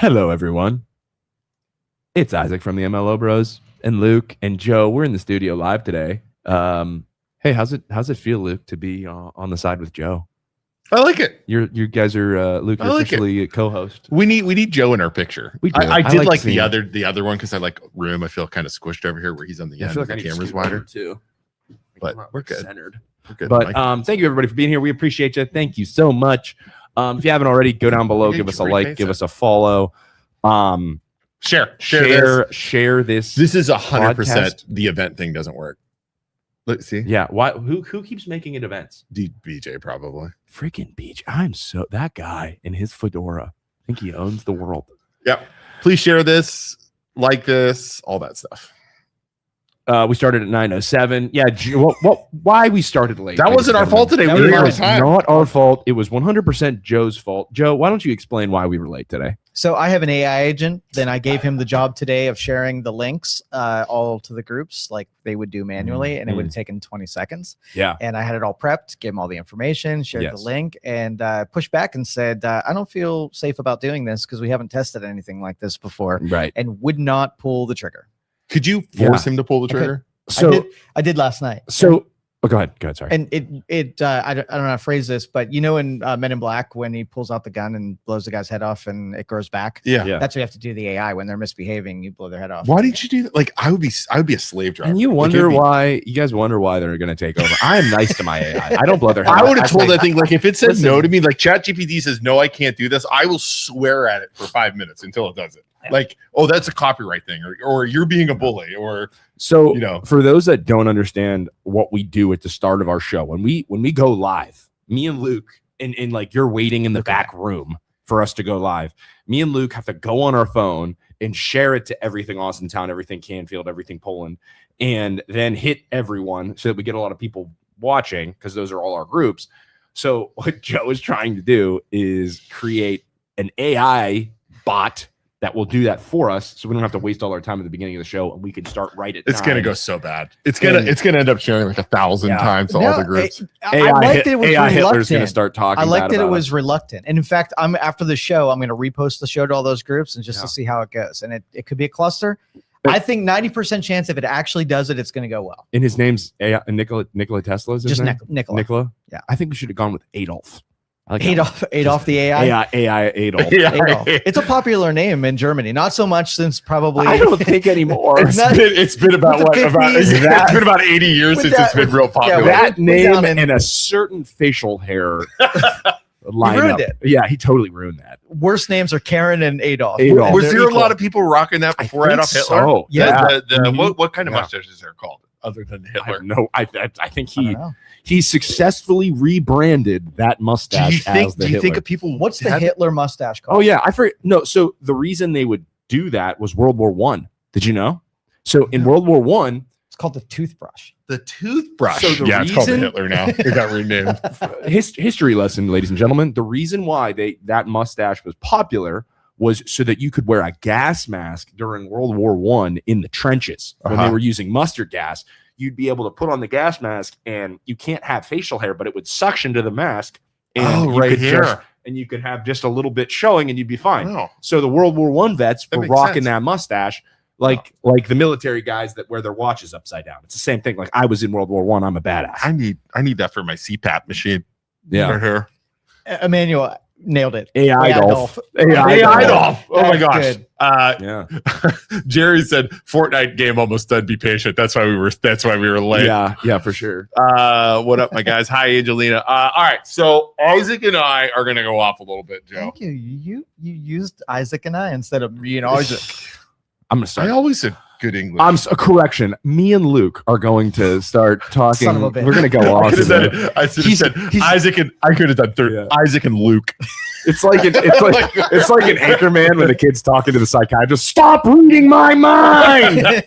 Hello, everyone. It's Isaac from the MLO Bros and Luke and Joe. We're in the studio live today. Hey, how's it feel, Luke, to be on the side with Joe? I like it. You guys are Luke. You're officially a co-host. We need Joe in our picture. We do. I did like the seeing other one because I like room. I feel kind of squished over here where he's on the end. I feel like the camera's wider too. But we're good. Centered. We're good. But thank you everybody for being here. We appreciate you. Thank you so much. If you haven't already, go down below, give us a like, give us a follow. Share this. This is 100% the event thing doesn't work. Let's see. Yeah. Why? Who keeps making it events? BJ probably. Freaking BJ. That guy in his fedora. I think he owns the world. Yeah. Please share this, like this, all that stuff. We started at 9:07. Yeah. Why we started late? That wasn't our fault today. We were here on time. Not our fault. It was 100% Joe's fault. Joe, why don't you explain why we were late today? So I have an AI agent. Then I gave him the job today of sharing the links all to the groups like they would do manually, and it would have taken 20 seconds. Yeah. And I had it all prepped, gave him all the information, shared the link, and pushed back and said, I don't feel safe about doing this because we haven't tested anything like this before. Right. And would not pull the trigger. Could you force him to pull the trigger? So I did last night. So go ahead. Sorry. And I don't know how to phrase this, but you know in Men in Black when he pulls out the gun and blows the guy's head off and it grows back. Yeah. That's what you have to do to the AI when they're misbehaving. You blow their head off. Why didn't you do that? Like I would be a slave driver. And you wonder why you guys wonder why they're going to take over. I am nice to my AI. I don't blow their head. I would have told that thing like if it said no to me, like ChatGPT says no, I can't do this. I will swear at it for 5 minutes until it does it. Like, oh, that's a copyright thing, or you're being a bully, or so. You know, for those that don't understand what we do at the start of our show, when we go live, me and Luke, and like you're waiting in the back room for us to go live. Me and Luke have to go on our phone and share it to everything Austintown, everything Canfield, everything Poland, and then hit everyone so that we get a lot of people watching because those are all our groups. So what Joe is trying to do is create an AI bot that will do that for us, so we don't have to waste all our time at the beginning of the show, and we can start right at. It's gonna go so bad. It's gonna end up sharing like 1,000 times to all the groups. AI Hitler's gonna start talking. I liked that it was reluctant, and in fact, after the show, I'm gonna repost the show to all those groups and just to see how it goes. And it could be a cluster. But I think 90% chance if it actually does it, it's gonna go well. And his name's Nikola Tesla. Is his name? Nikola. Yeah, I think we should have gone with Adolf. Like Adolf the AI. AI Adolf. Adolf. It's a popular name in Germany. Not so much since probably. I don't think anymore. It's been about what? It's been about 80 years since it's been real popular. That name and a certain facial hair lineup. He ruined it. Yeah, he totally ruined that. Worst names are Karen and Adolf. Was there a lot of people rocking that before Adolf Hitler? So. Yeah. What kind of mustache is there called other than Hitler? I think he successfully rebranded that mustache as the Hitler. Do you think of people? What's the Hitler mustache called? Oh yeah, I forget. No, so the reason they would do that was World War I. Did you know? So in World War I, it's called the toothbrush. The toothbrush. So it's called the Hitler now. It got renamed. History lesson, ladies and gentlemen. The reason why that mustache was popular was so that you could wear a gas mask during World War I in the trenches when they were using mustard gas. You'd be able to put on the gas mask, and you can't have facial hair, but it would suction to the mask. And and you could have just a little bit showing, and you'd be fine. Oh. So the World War I vets were rocking that mustache, like the military guys that wear their watches upside down. It's the same thing. Like I was in World War I. I'm a badass. I need that for my CPAP machine. Yeah. Right here. Emmanuel nailed it. AI Adolf. Oh my gosh. Jerry said Fortnite game almost done. Be patient. That's why we were late. Yeah, for sure. What up, my guys? Hi, Angelina. All right. So Isaac and I are gonna go off a little bit, Joe. Thank you. You used Isaac and I instead of Isaac. I'm gonna start. I always said good English. A correction. Me and Luke are going to start talking. Son of a bitch. We're gonna go off. I said Isaac and I could have done third. Yeah. Isaac and Luke. It's like an anchorman when the kid's talking to the psychiatrist. Stop reading my mind.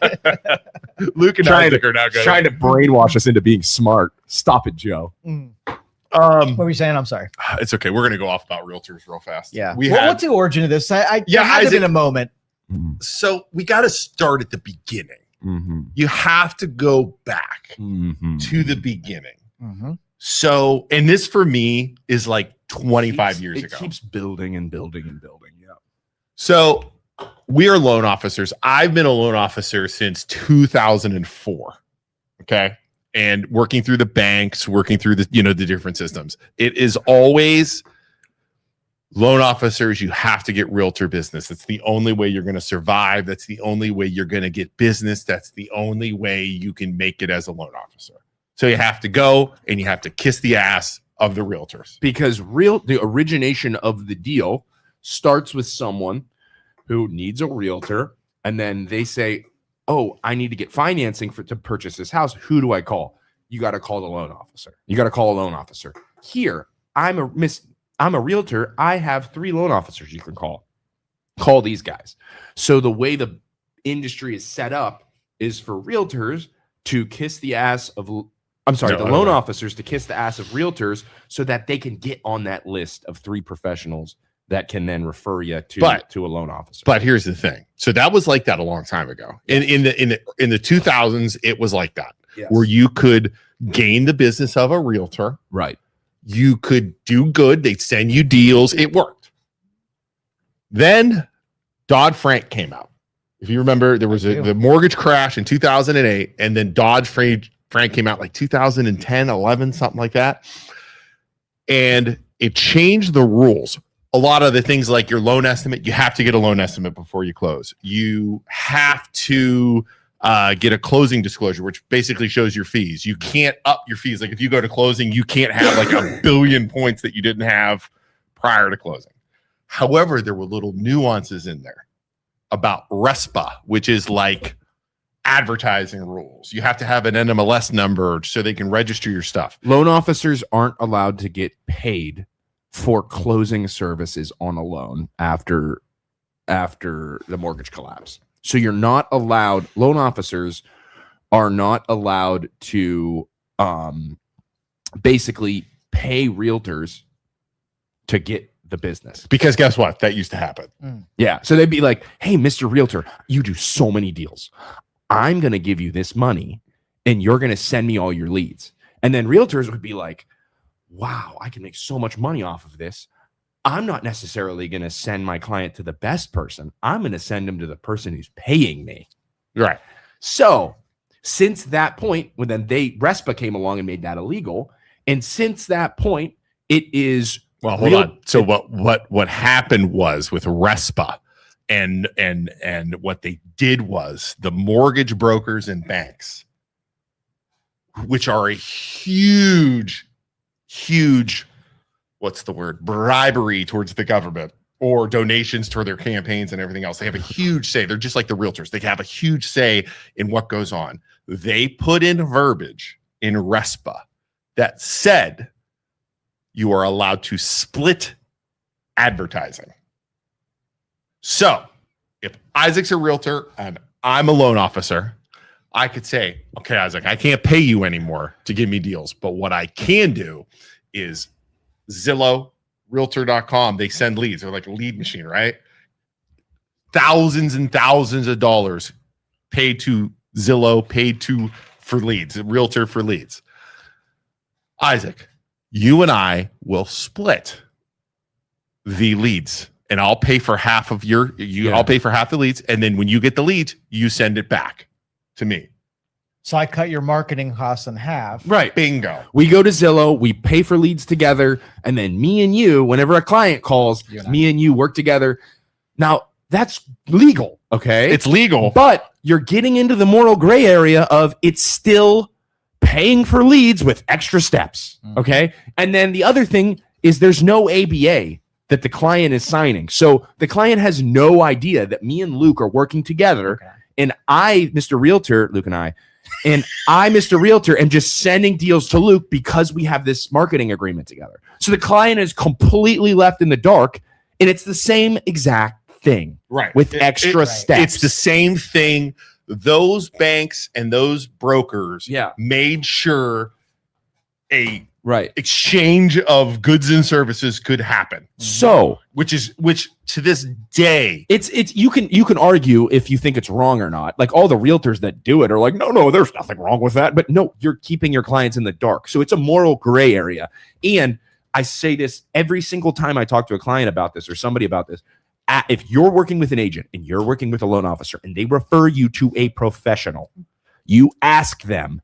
Luke and Isaac are now trying to brainwash us into being smart. Stop it, Joe. What were you saying? I'm sorry. It's okay. We're gonna go off about realtors real fast. Yeah. What's the origin of this? I had it in a moment. So we got to start at the beginning. Mm-hmm. You have to go back to the beginning. Mm-hmm. So, and this for me is like 25 years ago. It keeps building and building and building. Yeah. So we are loan officers. I've been a loan officer since 2004. Okay. And working through the banks, working through the different systems. It is always loan officers. You have to get realtor business. That's the only way you're going to survive. That's the only way you're going to get business. That's the only way you can make it as a loan officer. So you have to go and you have to kiss the ass of the realtors. Because the origination of the deal starts with someone who needs a realtor, and then they say, oh, I need to get financing to purchase this house. Who do I call? You got to call the loan officer. You got to call a loan officer. Here, I'm a realtor. I have 3 loan officers you can call. Call these guys. So the way the industry is set up is for realtors to kiss the ass of, the loan officers to kiss the ass of realtors so that they can get on that list of 3 professionals that can then refer you to a loan officer. But here's the thing. So that was like that a long time ago. Yes. In the 2000s, it was like that, yes, where you could gain the business of a realtor. Right. You could do good. They'd send you deals. It worked. Then Dodd-Frank came out. If you remember, there was the mortgage crash in 2008, and then Dodd-Frank came out like 2010, 11, something like that. And it changed the rules. A lot of the things like your loan estimate, you have to get a loan estimate before you close. You have to get a closing disclosure, which basically shows your fees. You can't up your fees. Like if you go to closing, you can't have like a billion points that you didn't have prior to closing. However, there were little nuances in there about RESPA, which is like advertising rules. You have to have an NMLS number so they can register your stuff. Loan officers aren't allowed to get paid for closing services on a loan after the mortgage collapse. So you're not allowed, loan officers are not allowed to basically pay realtors to get the business. Because guess what? That used to happen. Yeah. So they'd be like, hey, Mr. Realtor, you do so many deals. I'm going to give you this money and you're going to send me all your leads. And then realtors would be like, wow, I can make so much money off of this. I'm not necessarily going to send my client to the best person. I'm going to send him to the person who's paying me. Right. So since that point, when then RESPA came along and made that illegal, and since that point, it is hold on. So what happened was with RESPA and what they did was the mortgage brokers and banks, which are a huge, what's the word? Bribery towards the government or donations toward their campaigns and everything else. They have a huge say. They're just like the realtors. They have a huge say in what goes on. They put in verbiage in RESPA that said you are allowed to split advertising. So if Isaac's a realtor and I'm a loan officer, I could say, okay, Isaac, I can't pay you anymore to give me deals. But what I can do is Zillow, realtor.com, they send leads. They're like a lead machine, right? Thousands and thousands of dollars paid to Zillow, for leads, a realtor for leads. Isaac, you and I will split the leads. And I'll pay for half of I'll pay for half the leads. And then when you get the leads, you send it back to me. So I cut your marketing costs in half. Right. Bingo. We go to Zillow, we pay for leads together, and then me and you, whenever a client calls, me and you work together. Now, that's legal, okay? It's legal. But you're getting into the moral gray area of it's still paying for leads with extra steps, okay? And then the other thing is there's no ABA that the client is signing. So the client has no idea that me and Luke are working together, and I, Mr. Realtor, Luke and I, Mr. Realtor, am just sending deals to Luke because we have this marketing agreement together. So the client is completely left in the dark, and it's the same exact thing, right? With extra steps. It's the same thing. Those banks and those brokers made sure a exchange of goods and services could happen. So, which to this day, it's you can argue if you think it's wrong or not. Like all the realtors that do it are like, no, there's nothing wrong with that. But no, you're keeping your clients in the dark. So it's a moral gray area. And I say this every single time I talk to a client about this or somebody about this. if you're working with an agent and you're working with a loan officer and they refer you to a professional, you ask them,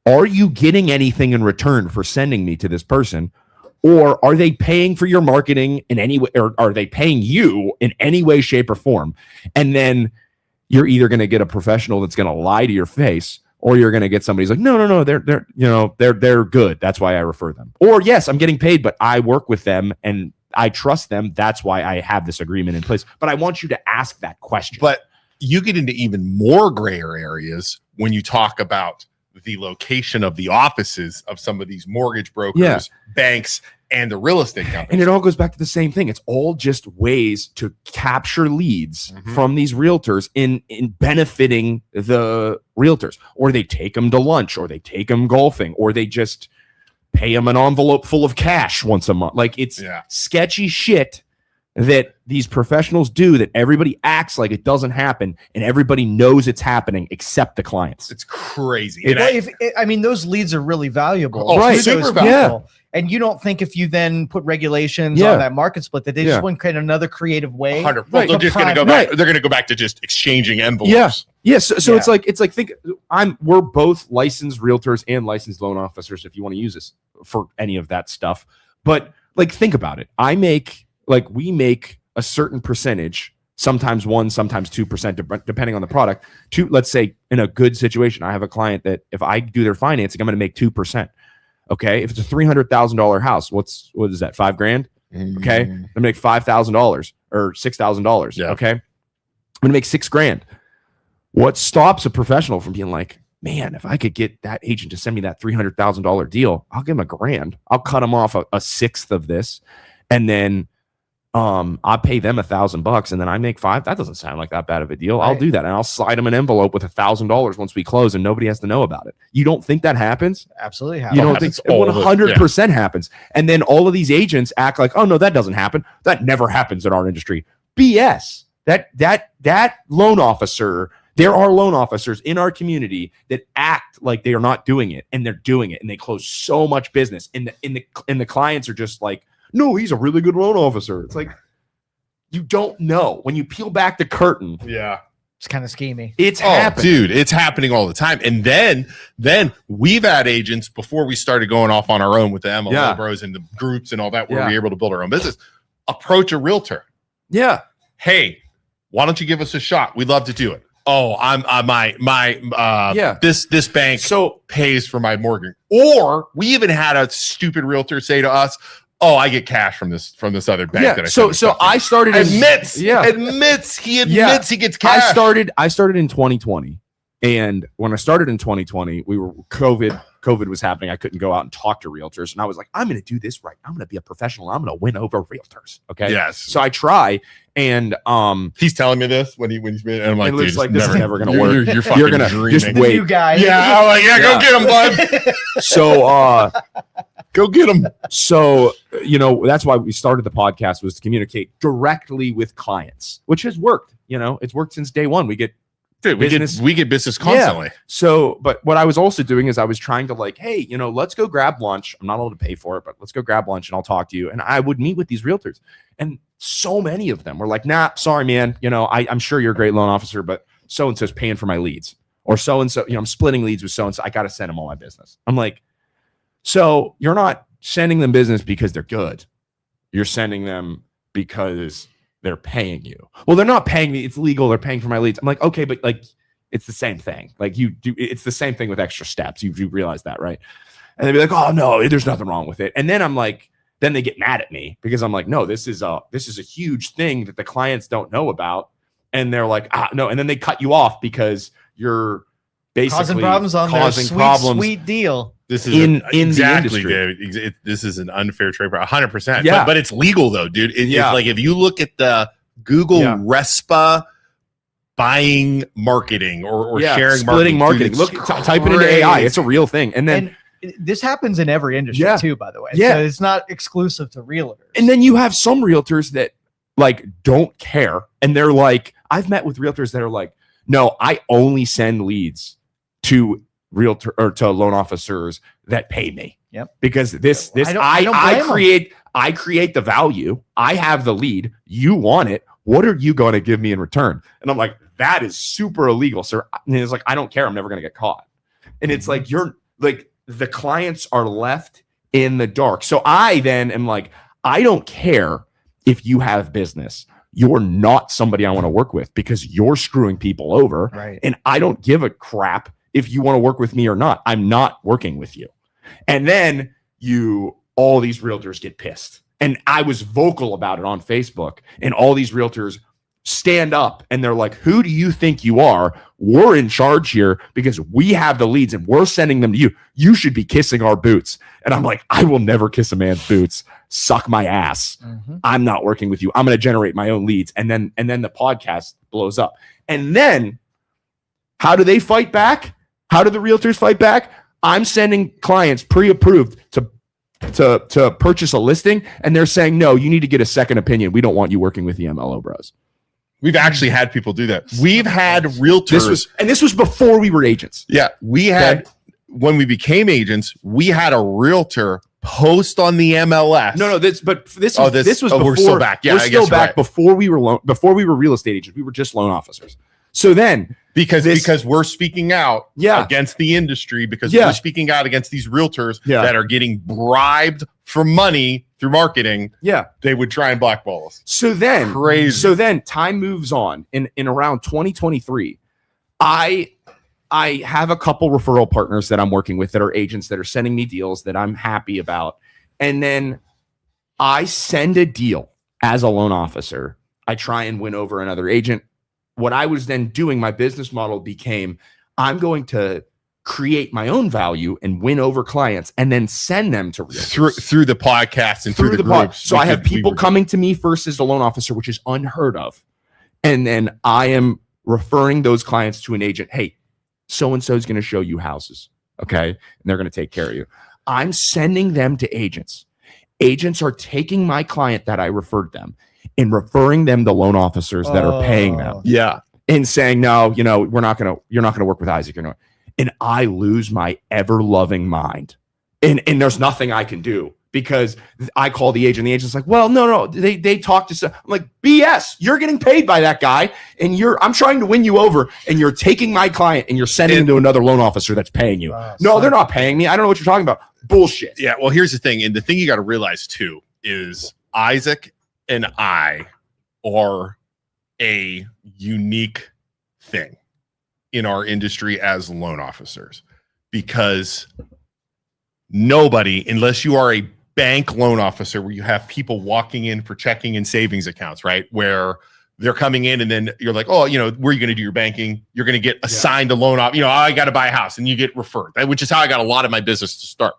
are you getting anything in return for sending me to this person? Or are they paying for your marketing in any way, or are they paying you in any way, shape, or form? And then you're either going to get a professional that's going to lie to your face, or you're going to get somebody who's like, no, they're good. That's why I refer them. Or yes, I'm getting paid, but I work with them and I trust them. That's why I have this agreement in place. But I want you to ask that question. But you get into even more grayer areas when you talk about the location of the offices of some of these mortgage brokers, banks, and the real estate companies. And it all goes back to the same thing. It's all just ways to capture leads from these realtors in benefiting the realtors. Or they take them to lunch, or they take them golfing, or they just pay them an envelope full of cash once a month. Like, it's sketchy shit that these professionals do that everybody acts like it doesn't happen, and everybody knows it's happening except the clients. It's crazy. I mean, those leads are really valuable. Oh, right. Super valuable. Yeah. And you don't think if you then put regulations on that market split that they just wouldn't create another creative way? 100. Well, they're just going to go back. They're going to go back to just exchanging envelopes. Yeah. So it's like we're both licensed realtors and licensed loan officers if you want to use this for any of that stuff. But like, think about it. We make a certain percentage, sometimes 1%, sometimes 2%, depending on the product. Let's say in a good situation, I have a client that if I do their financing, I'm going to make 2%. Okay. If it's a $300,000 house, what is that? $5,000. Okay. I'm going to make $5,000 or $6,000. Yeah. Okay. I'm going to make $6,000. What stops a professional from being like, man, if I could get that agent to send me that $300,000 deal, I'll give him $1,000. I'll cut him off a sixth of this. And then I'll pay them $1,000 and then I make $5,000. That doesn't sound like that bad of a deal. Right. I'll do that. And I'll slide them an envelope with $1,000 once we close and nobody has to know about it. You don't think that happens? Absolutely happens. You don't think 100% happens. And then all of these agents act like, oh no, that doesn't happen. That never happens in our industry. BS. That loan officer, there are loan officers in our community that act like they are not doing it, and they're doing it, and they close so much business. And the clients are just like, no, he's a really good loan officer. It's like, you don't know. When you peel back the curtain, it's kind of schemy. It's happening. Dude, it's happening all the time. And then we've had agents before we started going off on our own with the MLO bros and the groups and all that, where we were able to build our own business. Approach a realtor. Yeah. Hey, why don't you give us a shot? We'd love to do it. Oh, this bank pays for my mortgage. Or we even had a stupid realtor say to us, oh, I get cash from this other bank. Yeah. So I started. Admits he gets cash. I started in 2020, and when I started in 2020, COVID was happening. I couldn't go out and talk to realtors, and I was like, I'm going to do this right. I'm going to be a professional. I'm going to win over realtors. Okay. Yes. So I try, and he's telling me this when he's been. And I'm like, it looks like this is never going to work. You're fucking gonna dreaming. Just wait. You guys. Yeah. I'm like, go get him, bud. So go get him. So, that's why we started the podcast, was to communicate directly with clients, which has worked. It's worked since day one. We get business. We get business constantly. Yeah. So, but what I was also doing is I was trying to like, hey, let's go grab lunch. I'm not able to pay for it, but let's go grab lunch and I'll talk to you. And I would meet with these realtors, and so many of them were like, nah, sorry, man. I'm sure you're a great loan officer, but so-and-so's paying for my leads, or so-and-so, I'm splitting leads with so-and-so. I got to send them all my business. I'm like, so you're not sending them business because they're good. You're sending them because they're paying you. Well, they're not paying me. It's legal. They're paying for my leads. I'm like, okay, but like, it's the same thing. Like it's the same thing with extra steps. You realize that, right? And they'd be like, oh no, there's nothing wrong with it. And then I'm like, then they get mad at me because I'm like, no, this is a huge thing that the clients don't know about. And they're like, no. And then they cut you off because you're basically causing problems on their sweet deal. This is in exactly, the industry. David. This is an unfair trade, 100%. Yeah. But it's legal though, dude. It's like if you look at the Google RESPA buying marketing or sharing splitting marketing. Look, type it into AI. It's a real thing. And then this happens in every industry too, by the way. Yeah. So it's not exclusive to realtors. And then you have some realtors that like don't care, and they're like, I've met with realtors that are like, no, I only send leads to realtor or to loan officers that pay me. Yep. Because this I don't blame 'em. I create the value. I have the lead. You want it. What are you going to give me in return? And I'm like, that is super illegal, sir. And it's like, I don't care. I'm never going to get caught. And it's like, you're like, the clients are left in the dark. So I then am like, I don't care if you have business. You're not somebody I want to work with because you're screwing people over. Right. And I don't give a crap if you want to work with me or not. I'm not working with you. And then all these realtors get pissed. And I was vocal about it on Facebook, and all these realtors stand up and they're like, who do you think you are? We're in charge here because we have the leads and we're sending them to you. You should be kissing our boots. And I'm like, I will never kiss a man's boots. Suck my ass. I'm not working with you. I'm going to generate my own leads. And then the podcast blows up. And then how do they fight back? How do the realtors fight back? I'm sending clients pre-approved to purchase a listing, and they're saying, no, you need to get a second opinion. We don't want you working with the MLO bros. We've actually had people do that. We've had realtors. This was before we were agents. Yeah. We had, when we became agents, we had a realtor post on the MLS. No, this was before. We're still back. Yeah, we're still back before we were real estate agents. We were just loan officers. So then, because we're speaking out against the industry, because we're speaking out against these realtors that are getting bribed for money through marketing, they would try and blackball us. So then time moves on. In around 2023, I have a couple referral partners that I'm working with that are agents that are sending me deals that I'm happy about. And then I send a deal as a loan officer. I try and win over another agent. What I was then doing, my business model became, I'm going to create my own value and win over clients and then send them to realtors. Through the podcast and through the groups. So I have people coming to me first as a loan officer, which is unheard of. And then I am referring those clients to an agent. Hey, so-and-so is going to show you houses. Okay. And they're going to take care of you. I'm sending them to agents. Agents are taking my client that I referred them and referring them to loan officers that are paying them. Yeah. And saying, no, you're not going to work with Isaac. And I lose my ever loving mind. And there's nothing I can do because I call the agent. The agent's like, well, no, they talk to some. I'm like, BS, you're getting paid by that guy. And I'm trying to win you over, and you're taking my client and you're sending him to another loan officer that's paying you. No, they're not paying me. I don't know what you're talking about. Bullshit. Yeah. Well, here's the thing. And the thing you got to realize too, is Isaac and I are a unique thing in our industry as loan officers, because nobody, unless you are a bank loan officer where you have people walking in for checking and savings accounts, right? Where they're coming in and then you're like, oh, where are you going to do your banking? You're going to get assigned a loan op. I got to buy a house, and you get referred, which is how I got a lot of my business to start.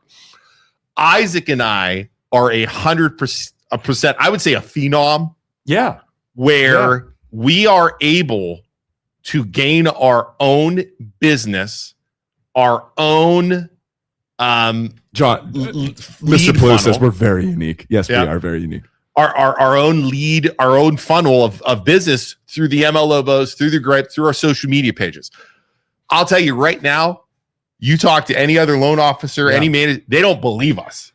Isaac and I are 100%, I would say a phenom. Yeah. Where we are able to gain our own business, our own John, Mr. Blue says we're very unique. Yes, we are very unique. Our own lead, our own funnel of business through the MLOs, through our social media pages. I'll tell you right now, you talk to any other loan officer, any manager, they don't believe us.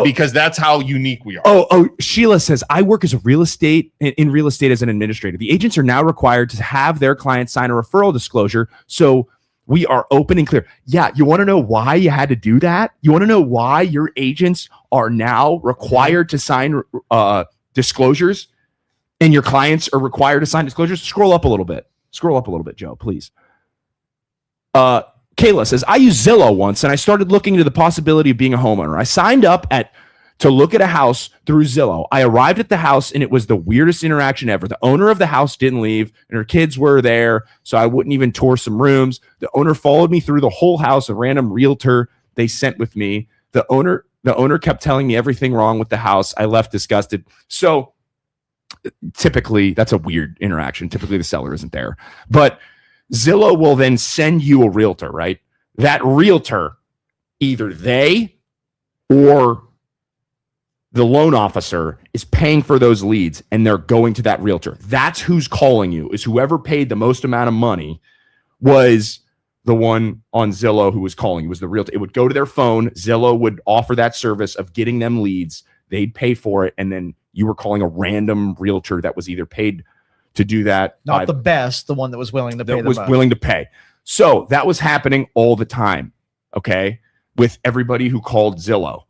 Because that's how unique we are. Oh, Sheila says, I work as in real estate as an administrator. The agents are now required to have their clients sign a referral disclosure. So we are open and clear. Yeah. You want to know why you had to do that? You want to know why your agents are now required to sign disclosures and your clients are required to sign disclosures? Scroll up a little bit, Joe, please. Kayla says, I used Zillow once and I started looking into the possibility of being a homeowner. I signed up to look at a house through Zillow. I arrived at the house and it was the weirdest interaction ever. The owner of the house didn't leave and her kids were there, so I wouldn't even tour some rooms. The owner followed me through the whole house, a random realtor they sent with me. The owner kept telling me everything wrong with the house. I left disgusted. So typically that's a weird interaction. Typically the seller isn't there. But Zillow will then send you a realtor, right? That realtor, either they or the loan officer is paying for those leads and they're going to that realtor. That's who's calling you, is whoever paid the most amount of money was the one on Zillow who was calling. It was the realtor. It would go to their phone. Zillow would offer that service of getting them leads. They'd pay for it. And then you were calling a random realtor that was either paid to do that. Not the best, the one that was willing to pay. That was willing to pay. So that was happening all the time. Okay. With everybody who called Zillow.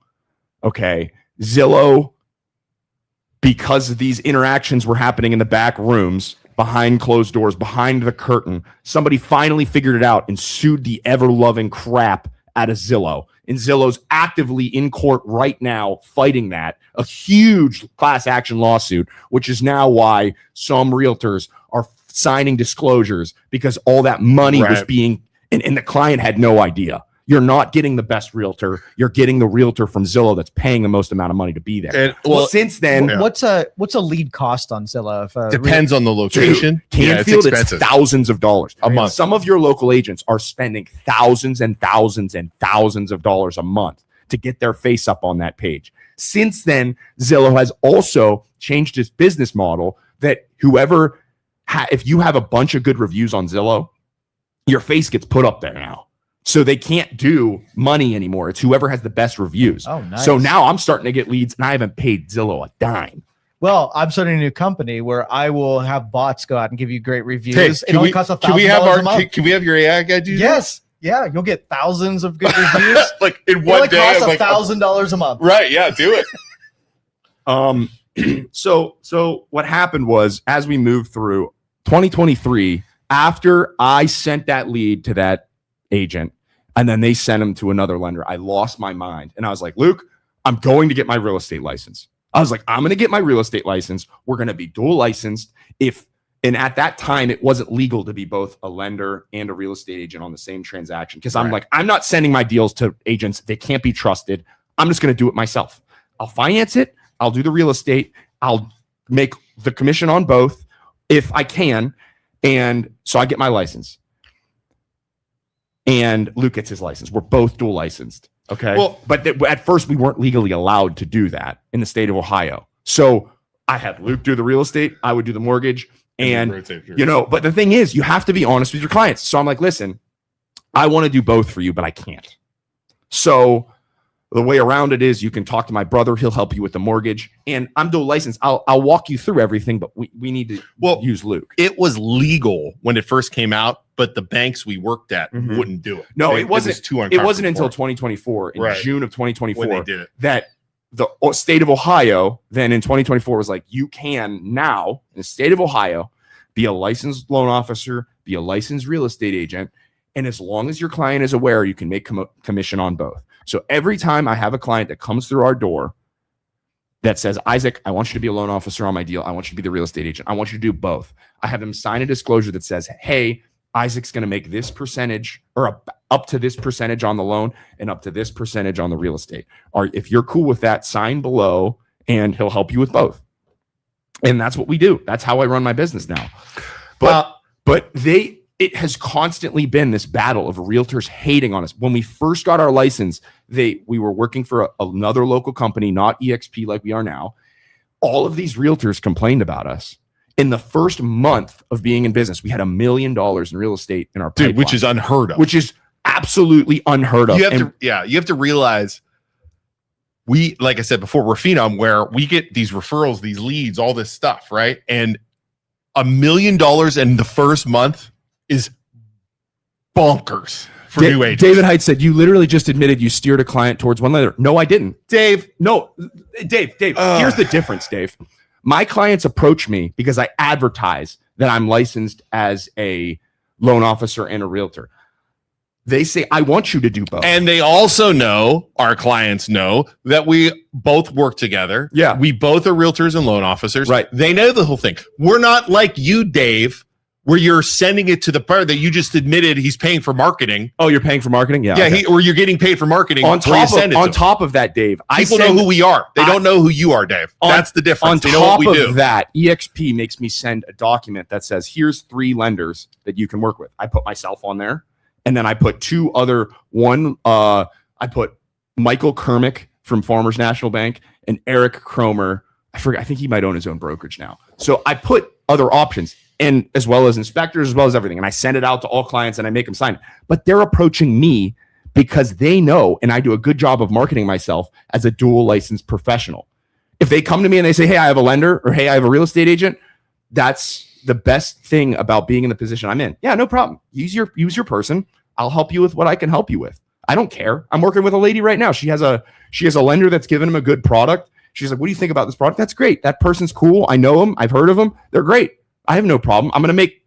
Okay. Zillow, because these interactions were happening in the back rooms, behind closed doors, behind the curtain, somebody finally figured it out and sued the ever-loving crap out of Zillow. And Zillow's actively in court right now fighting that, a huge class action lawsuit, which is now why some realtors are signing disclosures because all that money was being, and the client had no idea. You're not getting the best realtor. You're getting the realtor from Zillow that's paying the most amount of money to be there. And, well, since then, what's a lead cost on Zillow? If depends on the location. Canfield, it's thousands of dollars a month. Some of your local agents are spending thousands and thousands and thousands of dollars a month to get their face up on that page. Since then, Zillow has also changed its business model that whoever, if you have a bunch of good reviews on Zillow, your face gets put up there now. So they can't do money anymore. It's whoever has the best reviews. Oh, nice. So now I'm starting to get leads and I haven't paid Zillow a dime. Well, I'm starting a new company where I will have bots go out and give you great reviews. Hey, it only costs $1,000 a month. Can we have your AI guy do that? Yes. Yeah, you'll get thousands of good reviews. Like in It one only day. costs $1,000 a month. Right. Yeah. Do it. So what happened was, as we moved through 2023, after I sent that lead to that agent and then they sent him to another lender, I lost my mind. And I was like, Luke, I'm going to get my real estate license. I was like, I'm going to get my real estate license. We're going to be dual licensed. And at that time, it wasn't legal to be both a lender and a real estate agent on the same transaction. Because I'm like, I'm not sending my deals to agents. They can't be trusted. I'm just going to do it myself. I'll finance it. I'll do the real estate. I'll make the commission on both if I can. And so I get my license. And Luke gets his license. We're both dual licensed. Okay. Well, but at first we weren't legally allowed to do that in the state of Ohio. So I had Luke do the real estate. I would do the mortgage. And but the thing is, you have to be honest with your clients. So I'm like, listen, I want to do both for you, but I can't. So the way around it is you can talk to my brother. He'll help you with the mortgage. And I'm dual licensed. I'll walk you through everything, but we need to use Luke. It was legal when it first came out, but the banks we worked at wouldn't do it. No, it wasn't until 2024, in June of 2024, when they did it, that the state of Ohio then in 2024 was like, you can now in the state of Ohio be a licensed loan officer, be a licensed real estate agent. And as long as your client is aware, you can make commission on both. So every time I have a client that comes through our door that says, Isaac, I want you to be a loan officer on my deal. I want you to be the real estate agent. I want you to do both. I have them sign a disclosure that says, hey, Isaac's going to make this percentage or up to this percentage on the loan and up to this percentage on the real estate. Or if you're cool with that, sign below and he'll help you with both. And that's what we do. That's how I run my business now. But it has constantly been this battle of realtors hating on us. When we first got our license, we were working for another local company, not EXP like we are now. All of these realtors complained about us. In the first month of being in business, we had $1 million in real estate in our pipeline, which is unheard of. Which is absolutely unheard of. You have to realize like I said before, we're Phenom, where we get these referrals, these leads, all this stuff, right? And $1 million in the first month is bonkers for new agents. David Height said, you literally just admitted you steered a client towards one lender. No, I didn't. Dave, here's the difference, Dave. My clients approach me because I advertise that I'm licensed as a loan officer and a realtor. They say, I want you to do both. And they also know, our clients know, that we both work together. Yeah. We both are realtors and loan officers. Right. They know the whole thing. We're not like you, Dave, where you're sending it to the part that you just admitted he's paying for marketing. Oh, you're paying for marketing? Yeah. Yeah, okay. Or you're getting paid for marketing. On top of that, Dave, people know who we are. They don't know who you are, Dave. That's the difference. They know what we do. That, EXP makes me send a document that says, here's 3 lenders that you can work with. I put myself on there. And then I put 2 other, I put Michael Kermick from Farmers National Bank and Eric Cromer. I think he might own his own brokerage now. So I put other options. and as well as inspectors, as well as everything. And I send it out to all clients and I make them sign it. But they're approaching me because they know, and I do a good job of marketing myself as a dual licensed professional. If they come to me and they say, hey, I have a lender, or hey, I have a real estate agent, that's the best thing about being in the position I'm in. Yeah, no problem. Use your person. I'll help you with what I can help you with. I don't care. I'm working with a lady right now. She has a lender that's given him a good product. She's like, what do you think about this product? That's great. That person's cool. I know them. I've heard of them. They're great. I have no problem. I'm going to make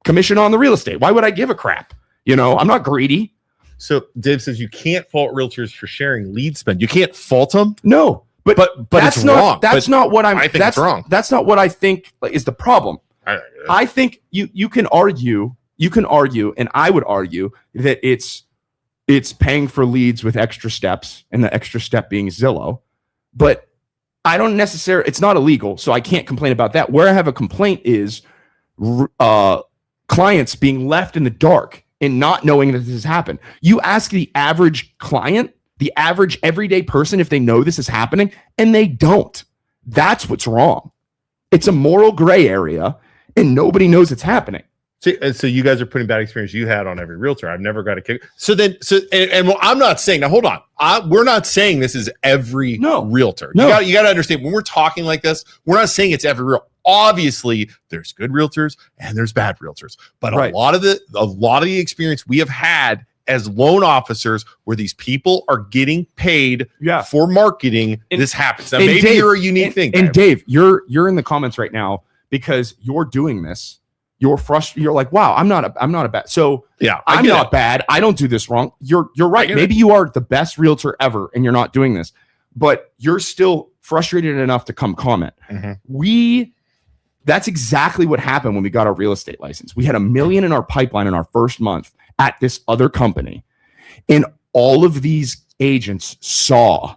commission on the real estate. Why would I give a crap? I'm not greedy. So Dave says you can't fault realtors for sharing lead spend. You can't fault them. No, but that's it's wrong. That's not what I think it's wrong. That's not what I think is the problem. I think you can argue, and I would argue that it's paying for leads with extra steps, and the extra step being Zillow. But I don't necessarily, it's not illegal, so I can't complain about that. Where I have a complaint is clients being left in the dark and not knowing that this has happened. You ask the average client, the average everyday person, if they know this is happening, and they don't. That's what's wrong. It's a moral gray area, and nobody knows it's happening. So you guys are putting bad experience you had on every realtor. I've never got a kick. And I'm not saying, now hold on. We're not saying this is every realtor. No. You got to understand, when we're talking like this, we're not saying it's every real. Obviously, there's good realtors and there's bad realtors. But a lot of the experience we have had as loan officers where these people are getting paid for marketing, this happens. Now, maybe Dave, you're a unique thing. And Dave, you're in the comments right now because you're doing this. You're frustrated. You're like, wow, I'm not a bad. So yeah, I'm not bad. I don't do this wrong. You're right. Maybe you are the best realtor ever and you're not doing this, but you're still frustrated enough to come comment. Mm-hmm. That's exactly what happened when we got our real estate license. We had $1 million in our pipeline in our first month at this other company. And all of these agents saw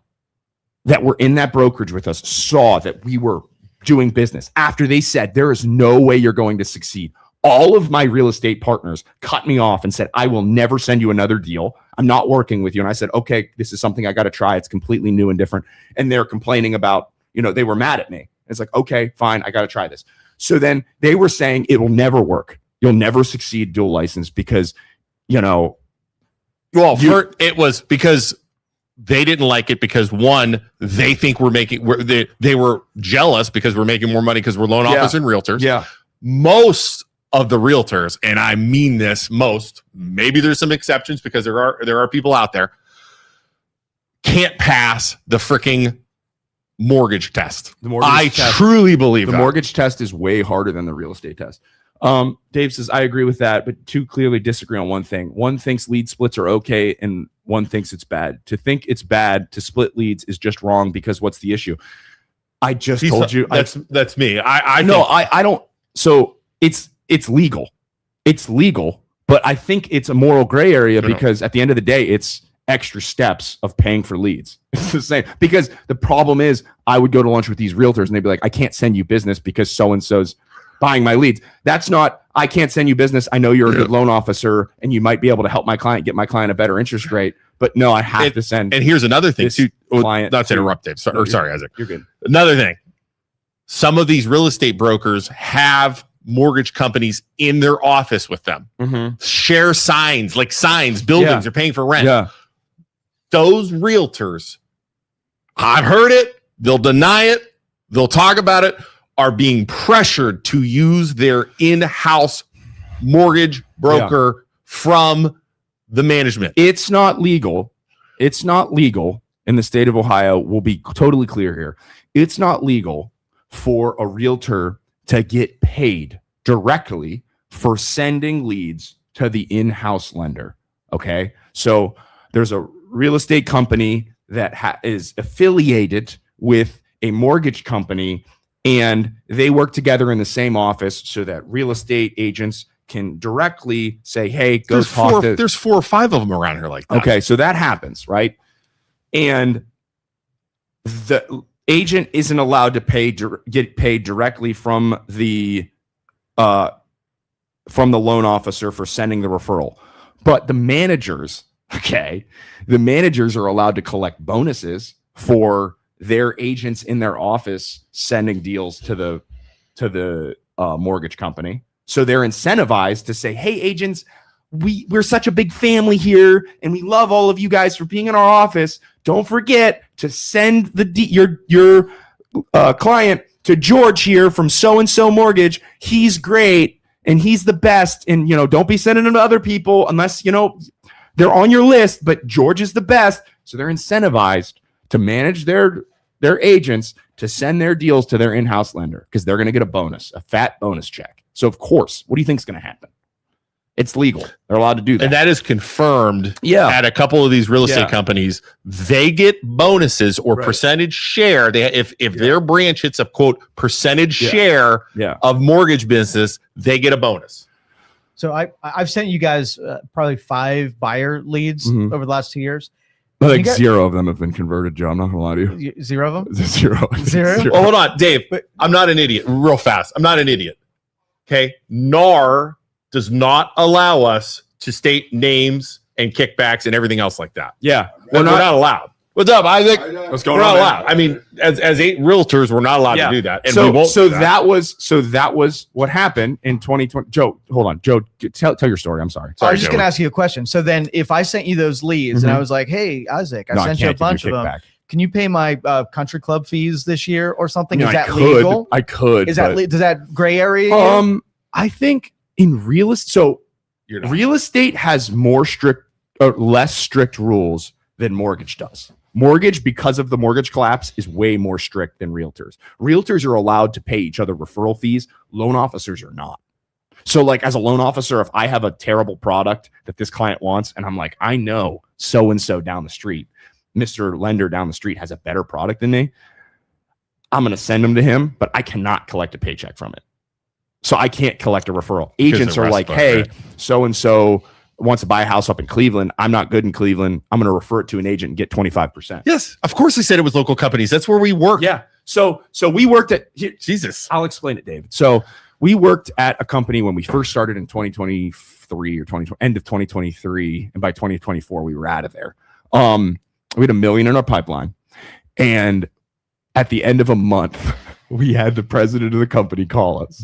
that were in that brokerage with us, saw that we were doing business after they said, there is no way you're going to succeed. All of my real estate partners cut me off and said, I will never send you another deal. I'm not working with you. And I said, okay, this is something I got to try. It's completely new and different. And they're complaining about, they were mad at me. It's like, okay, fine. I got to try this. So then they were saying it will never work. You'll never succeed dual license because, it was because they didn't like it because one, they think they were jealous because we're making more money because we're loan officers and realtors. Yeah. Most of the realtors, and I mean this, maybe there's some exceptions because there are people out there, can't pass the freaking mortgage test. Truly believe the mortgage test is way harder than the real estate test. Dave says, I agree with that, but two clearly disagree on one thing. One thinks lead splits are okay, and one thinks it's bad. To think it's bad to split leads is just wrong because what's the issue? I just told you. That's me. I don't. So it's legal. It's legal, but I think it's a moral gray area because at the end of the day, it's extra steps of paying for leads. It's the same because the problem is I would go to lunch with these realtors and they'd be like, I can't send you business because so-and-so's buying my leads. That's not, I can't send you business. I know you're a good loan officer and you might be able to help my client, get my client a better interest rate, but no, I have to send. And here's another thing too. Client not to interrupt Dave. Sorry, Isaac. You're good. Another thing. Some of these real estate brokers have mortgage companies in their office with them. Mm-hmm. Share signs, buildings are paying for rent. Yeah. Those realtors, I've heard it, they'll deny it, they'll talk about it, are being pressured to use their in-house mortgage broker from the management. It's not legal. It's not legal in the state of Ohio. We'll be totally clear here. It's not legal for a realtor to get paid directly for sending leads to the in-house lender. Okay. So there's a real estate company that is affiliated with a mortgage company, and they work together in the same office so that real estate agents can directly say, hey, go talk to... There's 4 or 5 of them around here like that. Okay, so that happens, right? And the agent isn't allowed to get paid directly from the loan officer for sending the referral. But the managers are allowed to collect bonuses for their agents in their office sending deals to the mortgage company. So they're incentivized to say, hey, agents, we're such a big family here, and we love all of you guys for being in our office. Don't forget to send your client to George here from so-and-so mortgage. He's great and he's the best. And, don't be sending them to other people unless, they're on your list, but George is the best. So they're incentivized to manage their agents to send their deals to their in-house lender because they're going to get a fat bonus check. So of course, what do you think is going to happen? It's legal. They're allowed to do that. And that is confirmed at a couple of these real estate companies. They get bonuses or percentage share. If their branch hits a quote percentage share of mortgage business, they get a bonus. So I've sent you guys probably 5 buyer leads over the last 2 years. I think 0 of them have been converted, Joe. I'm not gonna lie to you. 0 of them? Zero. Well, hold on, Dave. But I'm not an idiot. Real fast. I'm not an idiot. Okay. NAR does not allow us to state names and kickbacks and everything else like that. Yeah. We're not allowed. What's up, Isaac? What's going on? We're not allowed. I mean, as 8 realtors, we're not allowed to do that. And so we won't that was what happened in 2020. Joe, hold on. Joe, tell your story. I'm sorry. I was just going to ask you a question. So then if I sent you those leads and I was like, hey, Isaac, I sent you a bunch of them. Can you pay my country club fees this year or something? Is that legal? I could. Is that does that gray area? I think in real estate, real estate has more strict or less strict rules than mortgage does. Mortgage, because of the mortgage collapse, is way more strict than realtors. Realtors are allowed to pay each other referral fees. Loan officers are not. So like as a loan officer, if I have a terrible product that this client wants, and I'm like, I know so-and-so down the street, Mr. Lender down the street has a better product than me, I'm going to send them to him, but I cannot collect a paycheck from it. So I can't collect a referral. Agents are like, hey, so-and-so wants to buy a house up in Cleveland. I'm not good in Cleveland. I'm going to refer it to an agent and get 25%. Yes. Of course they said it was local companies. That's where we work. Yeah. So we worked at, Jesus. I'll explain it, David. So we worked at a company when we first started in 2023 or end of 2023. And by 2024, we were out of there. We had $1 million in our pipeline. And at the end of a month, we had the president of the company call us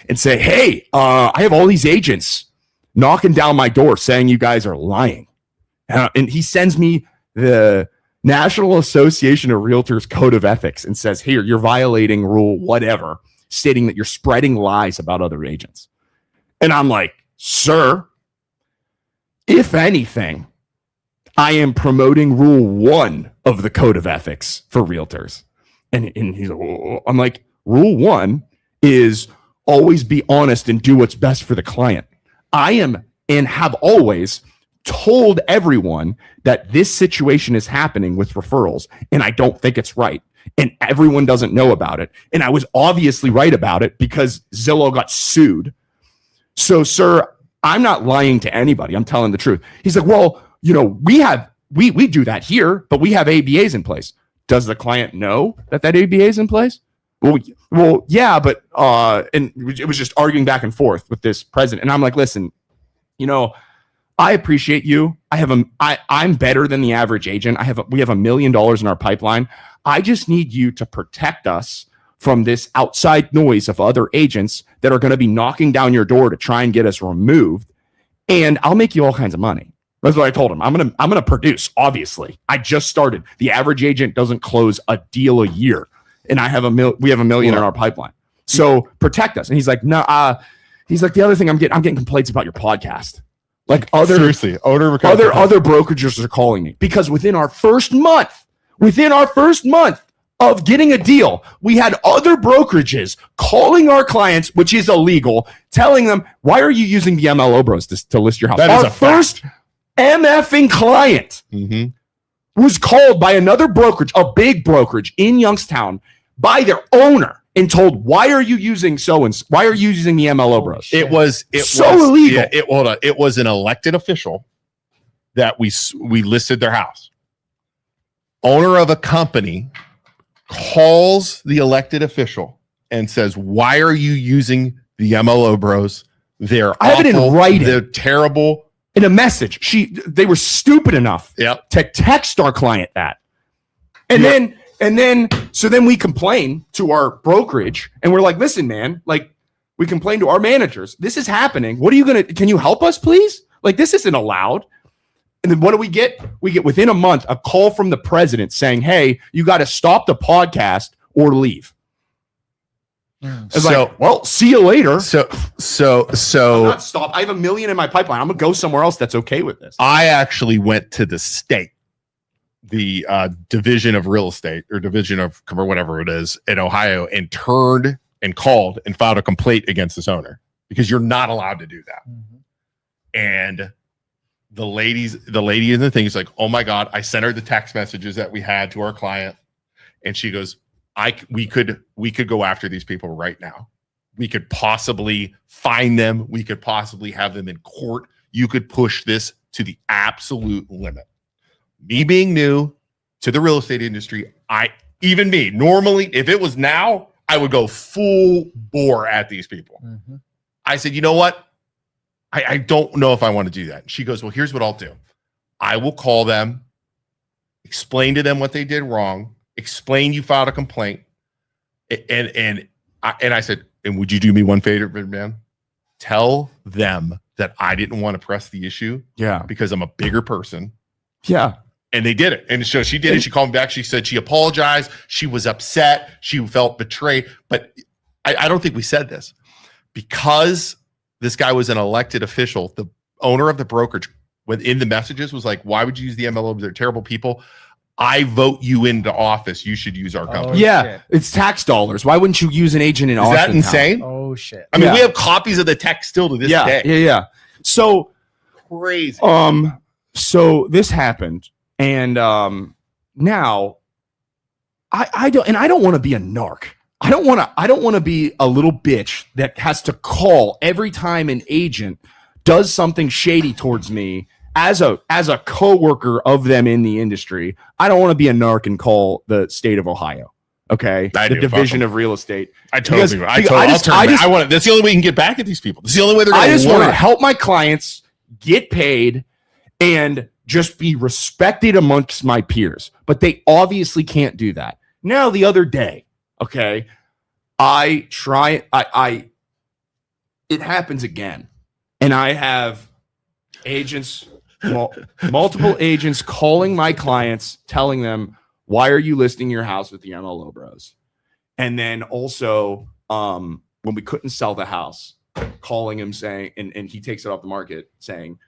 and say, hey, I have all these agents knocking down my door saying you guys are lying. And he sends me the National Association of Realtors Code of Ethics and says, here, you're violating rule whatever, stating that you're spreading lies about other agents. And I'm like, sir, if anything, I am promoting rule 1 of the Code of Ethics for realtors. And he's like, oh. I'm like, rule 1 is always be honest and do what's best for the client. I am and have always told everyone that this situation is happening with referrals, and I don't think it's right. And everyone doesn't know about it. And I was obviously right about it because Zillow got sued. So, sir, I'm not lying to anybody. I'm telling the truth. He's like, well, we do that here, but we have ABAs in place. Does the client know that ABA is in place? Well, yeah, but and it was just arguing back and forth with this president. And I'm like, listen, I appreciate you. I'm better than the average agent. We have $1 million in our pipeline. I just need you to protect us from this outside noise of other agents that are going to be knocking down your door to try and get us removed. And I'll make you all kinds of money. That's what I told him. I'm gonna produce. Obviously, I just started. The average agent doesn't close a deal a year, and we have $1 million in our pipeline. So protect us. And he's like, no. He's like, the other thing I'm getting complaints about your podcast. Like other brokerages are calling me because within our first month of getting a deal, we had other brokerages calling our clients, which is illegal, telling them, why are you using the MLO bros to list your house? That is a first MFing client was called by another brokerage, a big brokerage in Youngstown, by their owner and told, why are you using why are you using the MLO bros? It was illegal. Yeah, hold on. It was an elected official that we listed their house. Owner of a company calls the elected official and says, why are you using the MLO bros? They're awful. I have it in writing. They're terrible. In a message, they were stupid enough to text our client that. And then we complain to our brokerage and we're like, listen, man, like We complain to our managers. This is happening. What are you going to, can you help us, please? Like, this isn't allowed. And then what do we get? We get within a month a call from the president saying, hey, you got to stop the podcast or leave. It's like, well, see you later. So I'm not stop. I have $1 million in my pipeline. I'm gonna go somewhere else that's okay with this. I actually went to the state, the division of real estate or division of or whatever it is in Ohio, and turned and called and filed a complaint against this owner because you're not allowed to do that. And the lady in the thing is like, oh my God, I sent her the text messages that we had to our client. And she goes, we could go after these people right now. We could possibly find them. We could possibly have them in court. You could push this to the absolute limit. Me being new to the real estate industry, normally, if it was now, I would go full bore at these people. I said, you know what? I don't know if I want to do that. She goes, well, here's what I'll do. I will call them, explain to them what they did wrong, explain you filed a complaint. And I said, and would you do me one favor, man? Tell them that I didn't want to press the issue. Yeah. Because I'm a bigger person. Yeah. And they did it. And so she did it. She called me back. She said she apologized. She was upset. She felt betrayed. But I don't think we said this. Because this guy was an elected official, the owner of the brokerage within the messages was like, why would you use the MLO? They're terrible people. I vote you into office. You should use our company. Shit. It's tax dollars. Why wouldn't you use an agent in Is Austin? that insane? Oh shit. I mean, we have copies of the text still to this day. Yeah. So Crazy. So this happened, and now I don't want to be a narc. I don't want to be a little bitch that has to call every time an agent does something shady towards me as a coworker of them in the industry. I don't want to be a narc and call the state of Ohio. Okay, the division of real estate. That's the only way you can get back at these people. It's the only way they're going to want to help my clients get paid and just be respected amongst my peers. But they obviously can't do that. Now, the other day, okay, it happens again. And I have agents, multiple agents calling my clients, telling them, why are you listing your house with the MLO bros? And then also, when we couldn't sell the house, calling him saying, and he takes it off the market saying,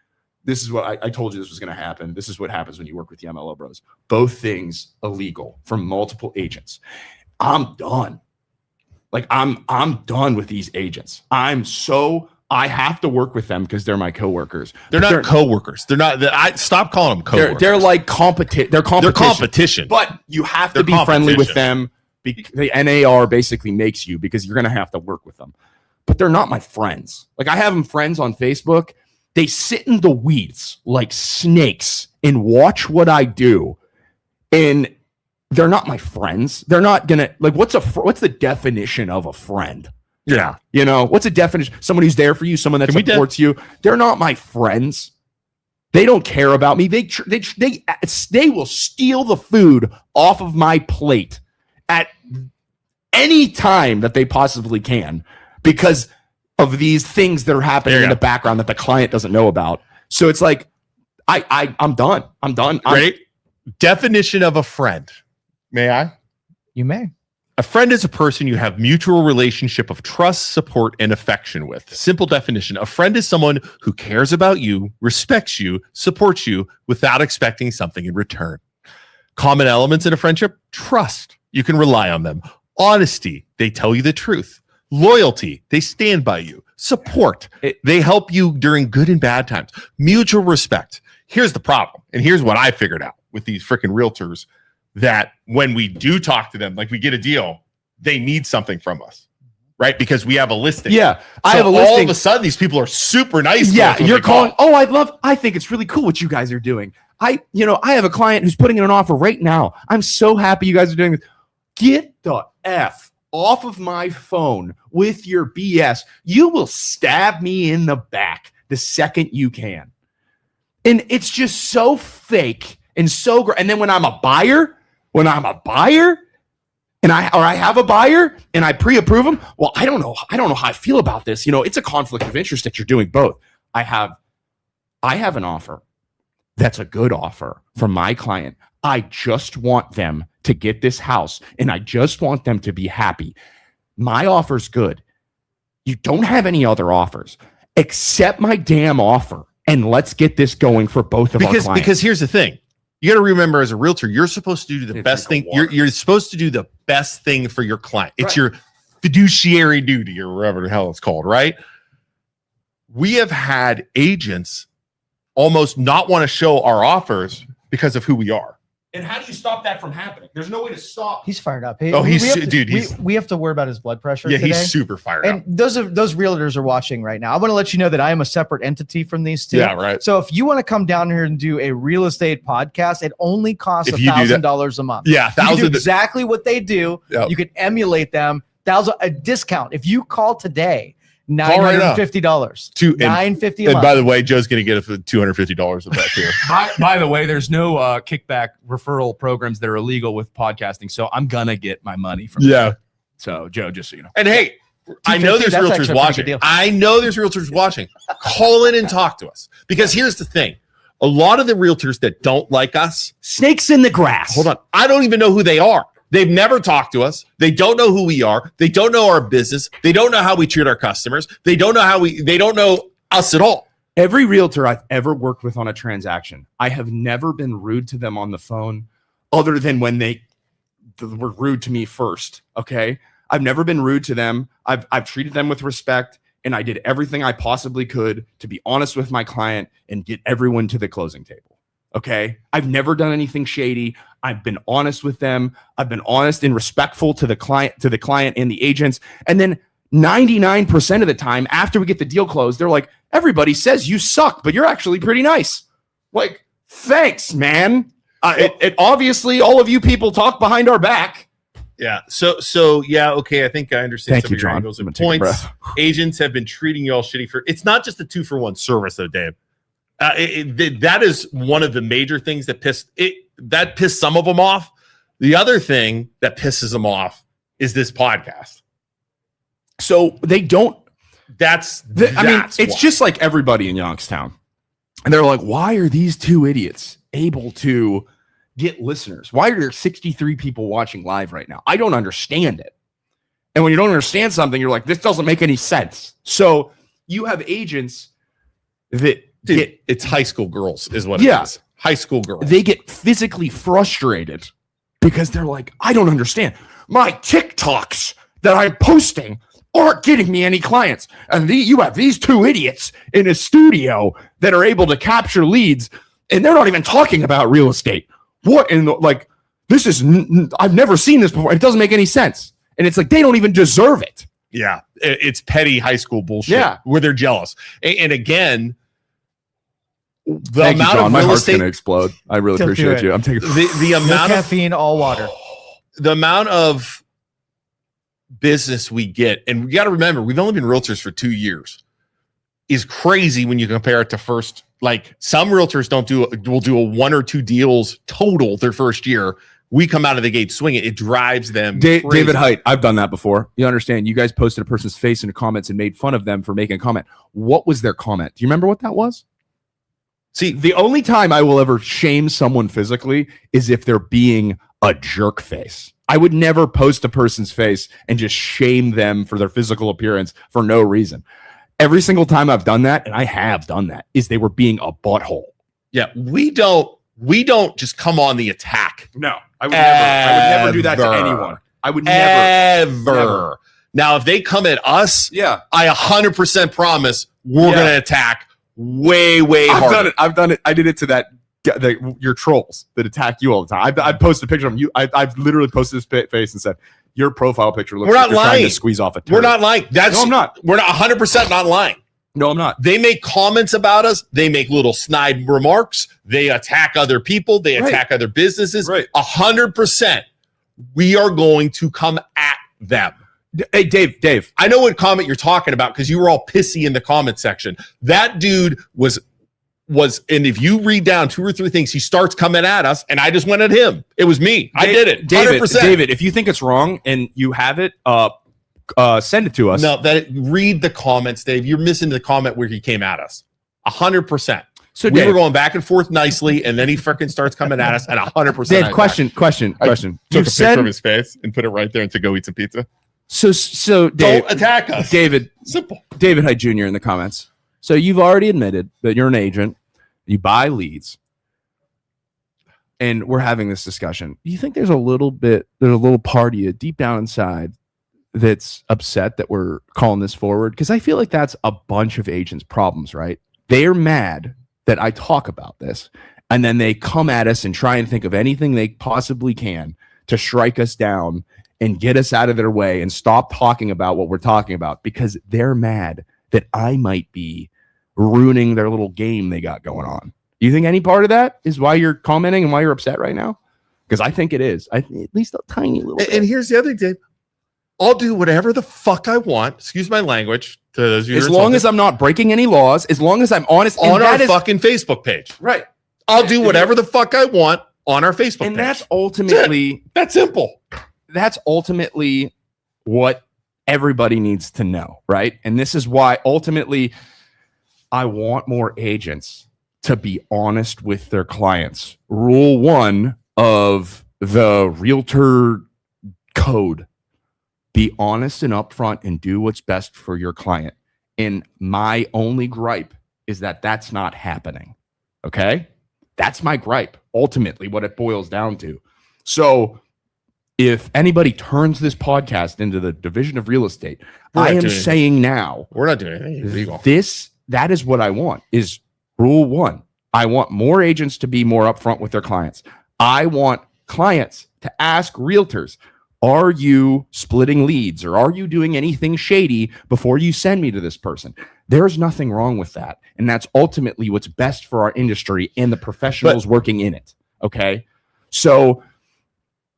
this is what I told you this was going to happen. This is what happens when you work with the MLO bros. Both things illegal from multiple agents. I'm done. Like I'm done with these agents. I have to work with them because they're my coworkers. They're not coworkers. They're not. Stop calling them coworkers. They're like competition. They're competition. But you have to be friendly with them. The NAR basically makes you, because you're going to have to work with them. But they're not my friends. Like I have them friends on Facebook. They sit in the weeds like snakes and watch what I do. And they're not my friends. They're not gonna like. What's the definition of a friend? Yeah, you know, what's a definition? Someone who's there for you, someone that supports you. They're not my friends. They don't care about me. They will steal the food off of my plate at any time that they possibly can because of these things that are happening in the background that the client doesn't know about. So it's like, I'm done. I'm done. Great definition of a friend. May I? You may. A friend is a person you have mutual relationship of trust, support, and affection with. Simple definition. A friend is someone who cares about you, respects you, supports you without expecting something in return. Common elements in a friendship: trust. You can rely on them. Honesty. They tell you the truth. Loyalty. They stand by you. Support. They help you during good and bad times. Mutual respect. Here's the problem. And here's what I figured out with these freaking realtors. That when we do talk to them, like we get a deal, they need something from us, right? Because we have a listing. Yeah. I have a listing. All of a sudden, these people are super nice. Yeah. You're calling. I think it's really cool what you guys are doing. I have a client who's putting in an offer right now. I'm so happy you guys are doing this. Get the F off of my phone with your BS. You will stab me in the back the second you can. And it's just so fake and so great. And then when I'm a buyer, and I have a buyer and I pre-approve them. Well, I don't know how I feel about this. It's a conflict of interest that you're doing both. I have an offer that's a good offer from my client. I just want them to get this house and I just want them to be happy. My offer's good. You don't have any other offers. Accept my damn offer and let's get this going for both of our clients. Because here's the thing. You got to remember, as a realtor, you're supposed to do the best thing. You're supposed to do the best thing for your client. It's your fiduciary duty, or whatever the hell it's called, right? We have had agents almost not want to show our offers because of who we are. And how do you stop that from happening? There's no way to stop. He's fired up. We have to worry about his blood pressure. Yeah, today. he's super fired up. And those realtors are watching right now. I want to let you know that I am a separate entity from these two. Yeah, right. So if you want to come down here and do a real estate podcast, it only costs $1,000 a month. Yeah, you can do exactly what they do. Yep. You can emulate them. A discount. If you call today, $950. $950. And by the way, Joe's going to get it for $250 of that too. by the way, there's no kickback referral programs that are illegal with podcasting, so I'm gonna get my money from. Yeah. So Joe, just so you know. And hey, I know there's realtors watching. Call in and talk to us, because here's the thing: a lot of the realtors that don't like us, snakes in the grass. Hold on, I don't even know who they are. They've never talked to us. They don't know who we are. They don't know our business. They don't know how we treat our customers. They don't know us at all. Every realtor I've ever worked with on a transaction, I have never been rude to them on the phone, other than when they were rude to me first. Okay. I've never been rude to them. I've treated them with respect, and I did everything I possibly could to be honest with my client and get everyone to the closing table. Okay. I've never done anything shady. I've been honest with them. I've been honest and respectful to the client and the agents. And then 99% of the time after we get the deal closed, they're like, everybody says you suck, but you're actually pretty nice. Like, thanks, man. It obviously all of you people talk behind our back. Yeah. So yeah. Okay. I think I understand. Thank you, John. Angles and points. Agents have been treating you all shitty it's not just a 2-for-1 service though, Dave. That is one of the major things that pissed some of them off. The other thing that pisses them off is this podcast. So they don't. It's just like everybody in Youngstown, and they're like, "Why are these two idiots able to get listeners? Why are there 63 people watching live right now? I don't understand it." And when you don't understand something, you're like, "This doesn't make any sense." So you have agents that. It's high school girls is what it is. High school girls. They get physically frustrated because they're like, I don't understand. My TikToks that I'm posting aren't getting me any clients. And you have these two idiots in a studio that are able to capture leads, and they're not even talking about real estate. What in the, like, this is, I've never seen this before. It doesn't make any sense. And it's like, they don't even deserve it. Yeah. It's petty high school bullshit where they're jealous. And again, Thank you, John. My heart's going to explode. I really appreciate you. I'm taking the amount of caffeine, all water. The amount of business we get, and we got to remember, we've only been realtors for 2 years, is crazy when you compare it to first. Like, some realtors will do a 1 or 2 deals total their first year. We come out of the gate swinging. It drives them crazy. David Height, I've done that before. You understand? You guys posted a person's face in the comments and made fun of them for making a comment. What was their comment? Do you remember what that was? See, the only time I will ever shame someone physically is if they're being a jerk face. I would never post a person's face and just shame them for their physical appearance for no reason. Every single time I've done that, and I have done that, is they were being a butthole. Yeah, we don't just come on the attack. No, I would never do that to anyone. I would never. Now, if they come at us, I 100% promise we're going to attack way harder. I've done it. I did it to your trolls that attack you all the time. I've posted a picture of you. I've literally posted this face and said, your profile picture looks like you're trying to squeeze off a turd. We're not lying. No, I'm not. We're not 100% not lying. No, I'm not. They make comments about us. They make little snide remarks. They attack other people. They attack other businesses. 100%. We are going to come at them. Hey, Dave. I know what comment you're talking about because you were all pissy in the comment section. That dude was was, and if you read down 2 or 3 things, he starts coming at us, and I just went at him. It was me. I did it. 100%. David, if you think it's wrong and you have it, send it to us. No, read the comments, Dave. You're missing the comment where he came at us. 100%. So we were going back and forth nicely, and then he freaking starts coming at us, and 100%. Dave, question. Took a picture of his face and put it right there and to go eat some pizza. So Dave, don't attack us. David, simple. David Hyde Jr. in the comments. So you've already admitted that you're an agent. You buy leads, and we're having this discussion. Do you think there's a little part of you deep down inside that's upset that we're calling this forward? Because I feel like that's a bunch of agents' problems, right? They're mad that I talk about this, and then they come at us and try and think of anything they possibly can to strike us down and get us out of their way and stop talking about what we're talking about, because they're mad that I might be ruining their little game they got going on. Do you think any part of that is why you're commenting and why you're upset right now? Because I think it is. At least a tiny little bit. And here's the other thing, Dave. I'll do whatever the fuck I want. Excuse my language. To those of you as long as I'm not breaking any laws, as long as I'm honest on our fucking Facebook page. Right. I'll do whatever the fuck I want on our Facebook page. And that's ultimately that's simple. That's ultimately what everybody needs to know, right? And this is why ultimately I want more agents to be honest with their clients. Rule 1 of the realtor code: be honest and upfront and do what's best for your client. And my only gripe is that that's not happening. Okay? That's my gripe, ultimately, what it boils down to. So if anybody turns this podcast into the division of real estate, I am saying now, we're not doing anything illegal. That is what I want, is rule 1. I want more agents to be more upfront with their clients. I want clients to ask realtors, are you splitting leads, or are you doing anything shady before you send me to this person? There's nothing wrong with that. And that's ultimately what's best for our industry and the professionals working in it. Okay. So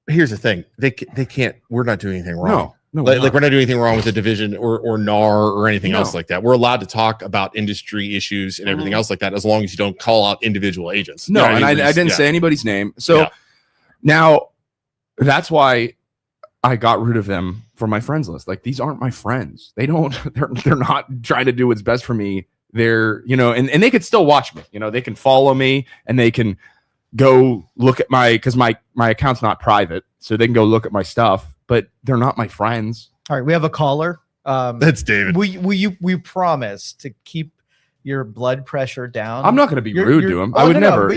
here's the thing. They can't, we're not doing anything wrong. No, like we're not doing anything wrong with the division or NAR or anything else like that. We're allowed to talk about industry issues and everything else like that, as long as you don't call out individual agents. No, and I didn't say anybody's name. So now that's why I got rid of them from my friends list. Like, these aren't my friends. They're not trying to do what's best for me. They're, and they could still watch me. They can follow me and they can go look at because my account's not private, so they can go look at my stuff, but they're not my friends. All right, we have a caller. That's David. We promise to keep your blood pressure down. I'm not going to be rude to him. I would never.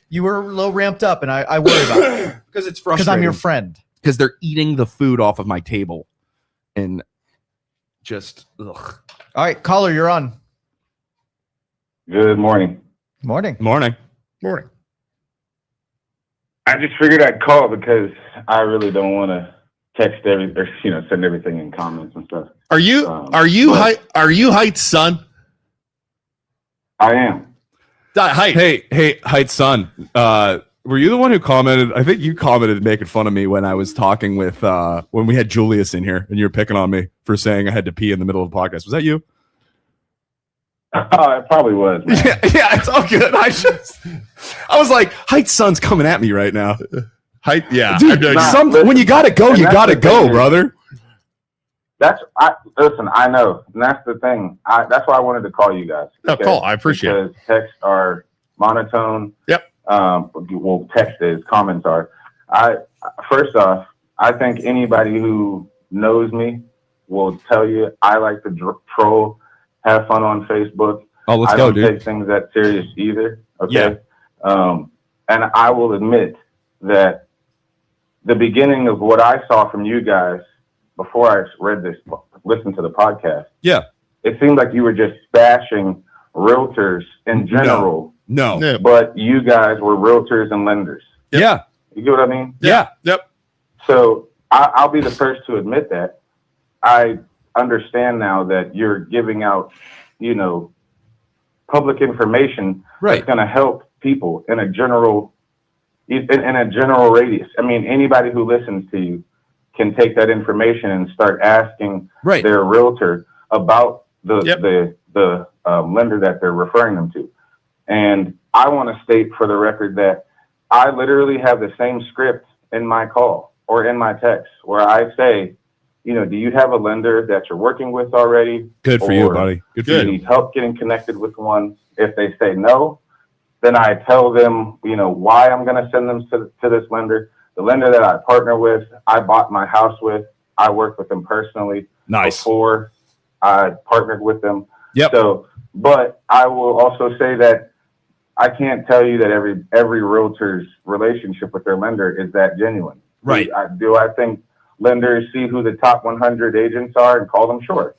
You were low ramped up, and I worry about it because it's frustrating. Because I'm your friend. Because they're eating the food off of my table, and just ugh. All right, caller, you're on. Good morning. Morning. I just figured I'd call because I really don't want to text send everything in comments and stuff. Are you Height's son? I am. Height. Hey, Height's son. Were you the one who commented? I think you commented making fun of me when I was talking with when we had Julius in here, and you were picking on me for saying I had to pee in the middle of the podcast. Was that you? It probably was. Man. Yeah, it's all good. I was like, Height's son's coming at me right now. Height, yeah. Dude, when you gotta go, you gotta go, brother. Listen, I know, and that's the thing. That's why I wanted to call you guys. No, call. I appreciate it. Because texts are monotone. Yep. Well, text is, comments are. First off, I think anybody who knows me will tell you I like to troll, have fun on Facebook. Oh, let's I go, don't dude. take things that serious either. Okay. Yeah. And I will admit that the beginning of what I saw from you guys before I listened to the podcast. Yeah. It seemed like you were just bashing realtors in general. No. But you guys were realtors and lenders. Yep. Yeah. You get what I mean? Yeah. Yep. So I'll be the first to admit that. I understand now that you're giving out, public information that's going to help people in a general radius. I mean, anybody who listens to you can take that information and start asking their realtor about the lender that they're referring them to. And I want to state for the record that I literally have the same script in my call or in my text where I say, you know, do you have a lender that you're working with already? Good for you, buddy. Good for Do you. you need help getting connected with one? If they say no, then I tell them, you know, why I'm going to send them to this lender. The lender that I partner with, I bought my house with, I worked with them personally before I partnered with them. Yep. So, but I will also say that I can't tell you that every realtor's relationship with their lender is that genuine. Right. Do I think lenders see who the top 100 agents are and call them short?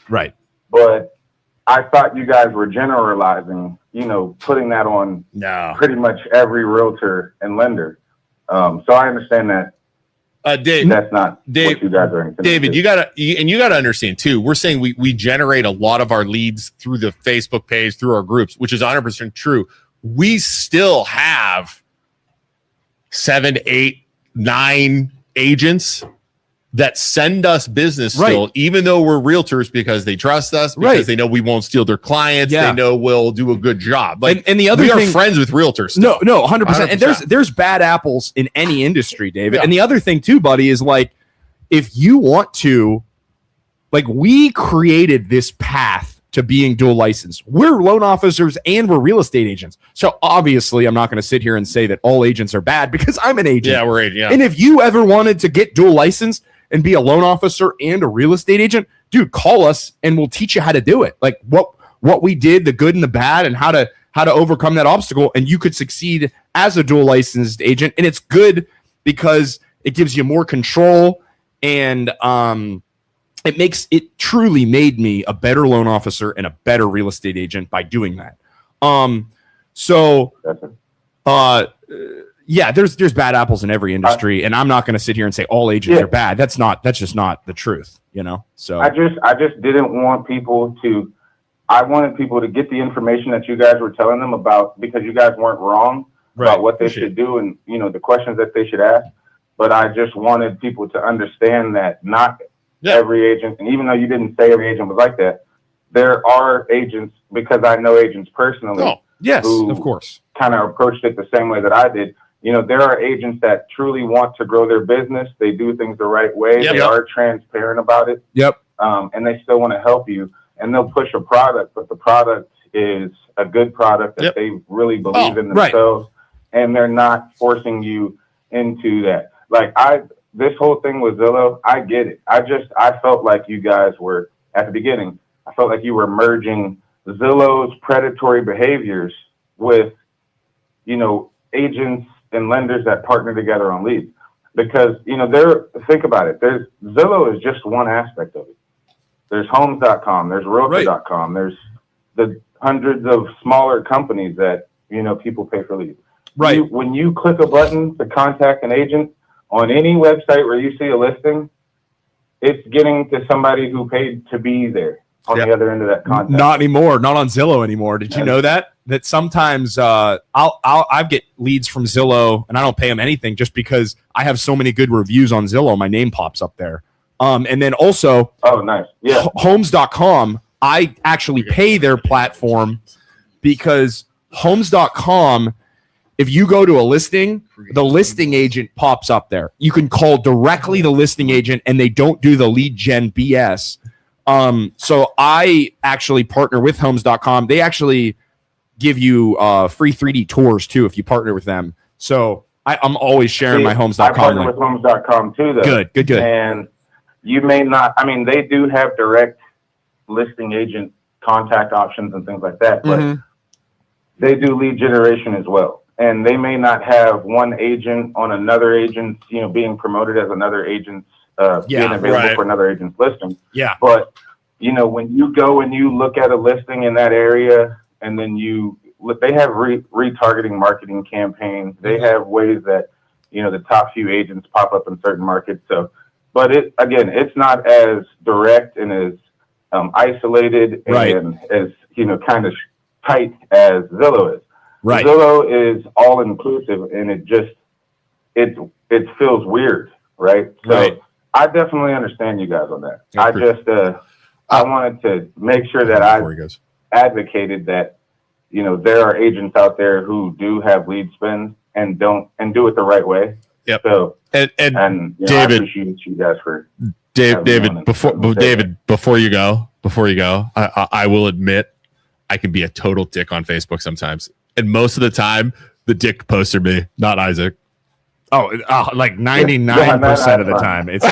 Right. But I thought you guys were generalizing, you know, putting that on pretty much every realtor and lender. So I understand that. Dave, that's not what you guys are intending. David, you gotta understand too. We're saying we generate a lot of our leads through the Facebook page, through our groups, which is 100% true. We still have 7, 8, 9 agents that send us business still, even though we're realtors, because they trust us, because they know we won't steal their clients. They know we'll do a good job. Like, and the other we thing, are friends with realtors still. No, 100%. And there's bad apples in any industry, David. Yeah. And the other thing too, buddy, is like, if you want to, like, we created this path to being dual licensed. We're loan officers and we're real estate agents. So obviously I'm not going to sit here and say that all agents are bad, because I'm an agent. Yeah, we're agents. Yeah. And if you ever wanted to get dual licensed and be a loan officer and a real estate agent, dude, call us and we'll teach you how to do it. Like what we did, the good and the bad, and how to overcome that obstacle. And you could succeed as a dual licensed agent. And it's good because it gives you more control, and it truly made me a better loan officer and a better real estate agent by doing that. Yeah, there's bad apples in every industry, and I'm not going to sit here and say all agents are bad. That's just not the truth, you know? So I just didn't want people to, I wanted people to get the information that you guys were telling them about, because you guys weren't wrong about what they should do and, you know, the questions that they should ask. But I just wanted people to understand that not every agent, and even though you didn't say every agent was like that, there are agents, because I know agents personally. Who of course, kind of approached it the same way that I did. You know, there are agents that truly want to grow their business. They do things the right way. They are transparent about it. And they still want to help you. And they'll push a product, but the product is a good product that they really believe in themselves. And they're not forcing you into that. Like this whole thing with Zillow, I get it. I felt like you guys were, at the beginning, I felt like you were merging Zillow's predatory behaviors with, you know, agents and lenders that partner together on leads. Because, you know, think about it. Zillow is just one aspect of it. There's homes.com, there's realtor.com, there's the hundreds of smaller companies that, you know, people pay for leads. When you click a button to contact an agent on any website where you see a listing, it's getting to somebody who paid to be there on the other end of that contact. Not anymore. Not on Zillow anymore. Did you know that sometimes I get leads from Zillow and I don't pay them anything just because I have so many good reviews on Zillow. My name pops up there. And then also, homes.com, I actually pay their platform, because homes.com, if you go to a listing, the listing agent pops up there. You can call directly the listing agent and they don't do the lead gen BS. So I actually partner with homes.com. They actually give you free 3D tours too if you partner with them. So I'm always sharing my homes.com. I partner with homes.com too, though. Good. And you may not, I mean, they do have direct listing agent contact options and things like that, but they do lead generation as well. And they may not have one agent on another agent, you know, being promoted as another agent's, being available for another agent's listing. But, you know, when you go and you look at a listing in that area, and then they have retargeting marketing campaigns. They have ways that, you know, the top few agents pop up in certain markets. So, but it's not as direct and as isolated and as, you know, kind of tight as Zillow is. Zillow is all inclusive, and it feels weird, right? So I definitely understand you guys on that. I wanted to make sure that I advocated that, there are agents out there who do have lead spins and do it the right way. Yep. So and I David, appreciate you guys for David, before you go, I will admit I can be a total dick on Facebook sometimes, and most of the time the dick posts are me, not Isaac. Oh, like 99% of the time. It's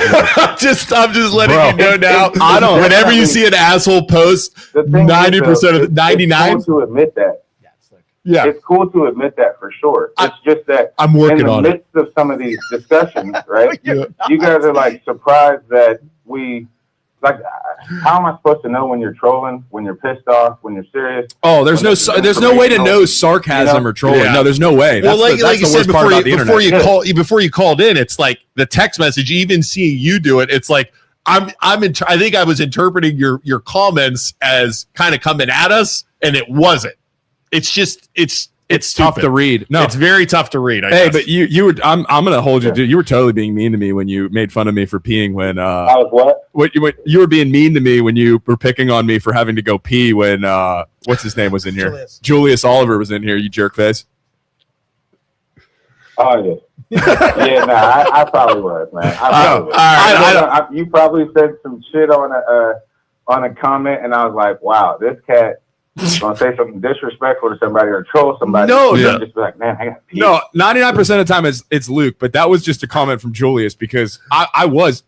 I'm just letting Bro, you know now. I don't. Whenever you see an asshole post, 90% of the 99. It's cool to admit that. Yeah, It's cool to admit that for sure. It's just that I'm working in the on it. midst of some of these discussions, right? Yeah. You guys are like surprised that we like. How am I supposed to know when you're trolling, when you're pissed off, when you're serious? Oh, there's no way to know sarcasm or trolling. Yeah. No, there's no way. Well, That's like you the said worst part about the internet. before you called in, it's like the text message. Even seeing you do it, it's like I think I was interpreting your comments as kind of coming at us, and it wasn't. It's just it's tough stupid. to read. No, It's very tough to read. I hey, guess. but you were. I'm gonna hold you. Dude. You were totally being mean to me when you made fun of me for peeing. When I was what? you were being mean to me when you were picking on me for having to go pee when what's his name was in here? Julius Oliver was in here. You jerk face. Oh yeah. Yeah, I probably was, man. You probably said some shit on a comment, and I was like, wow, this cat gonna say something disrespectful to somebody or troll somebody. No, and yeah. just be like, man, I got pee. No, 99% of the time it's Luke, but that was just a comment from Julius because I was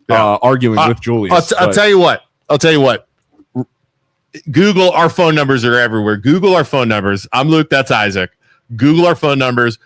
arguing with Julius. I'll tell you what. Google our phone numbers are everywhere. Google our phone numbers. I'm Luke. That's Isaac. Google our phone numbers.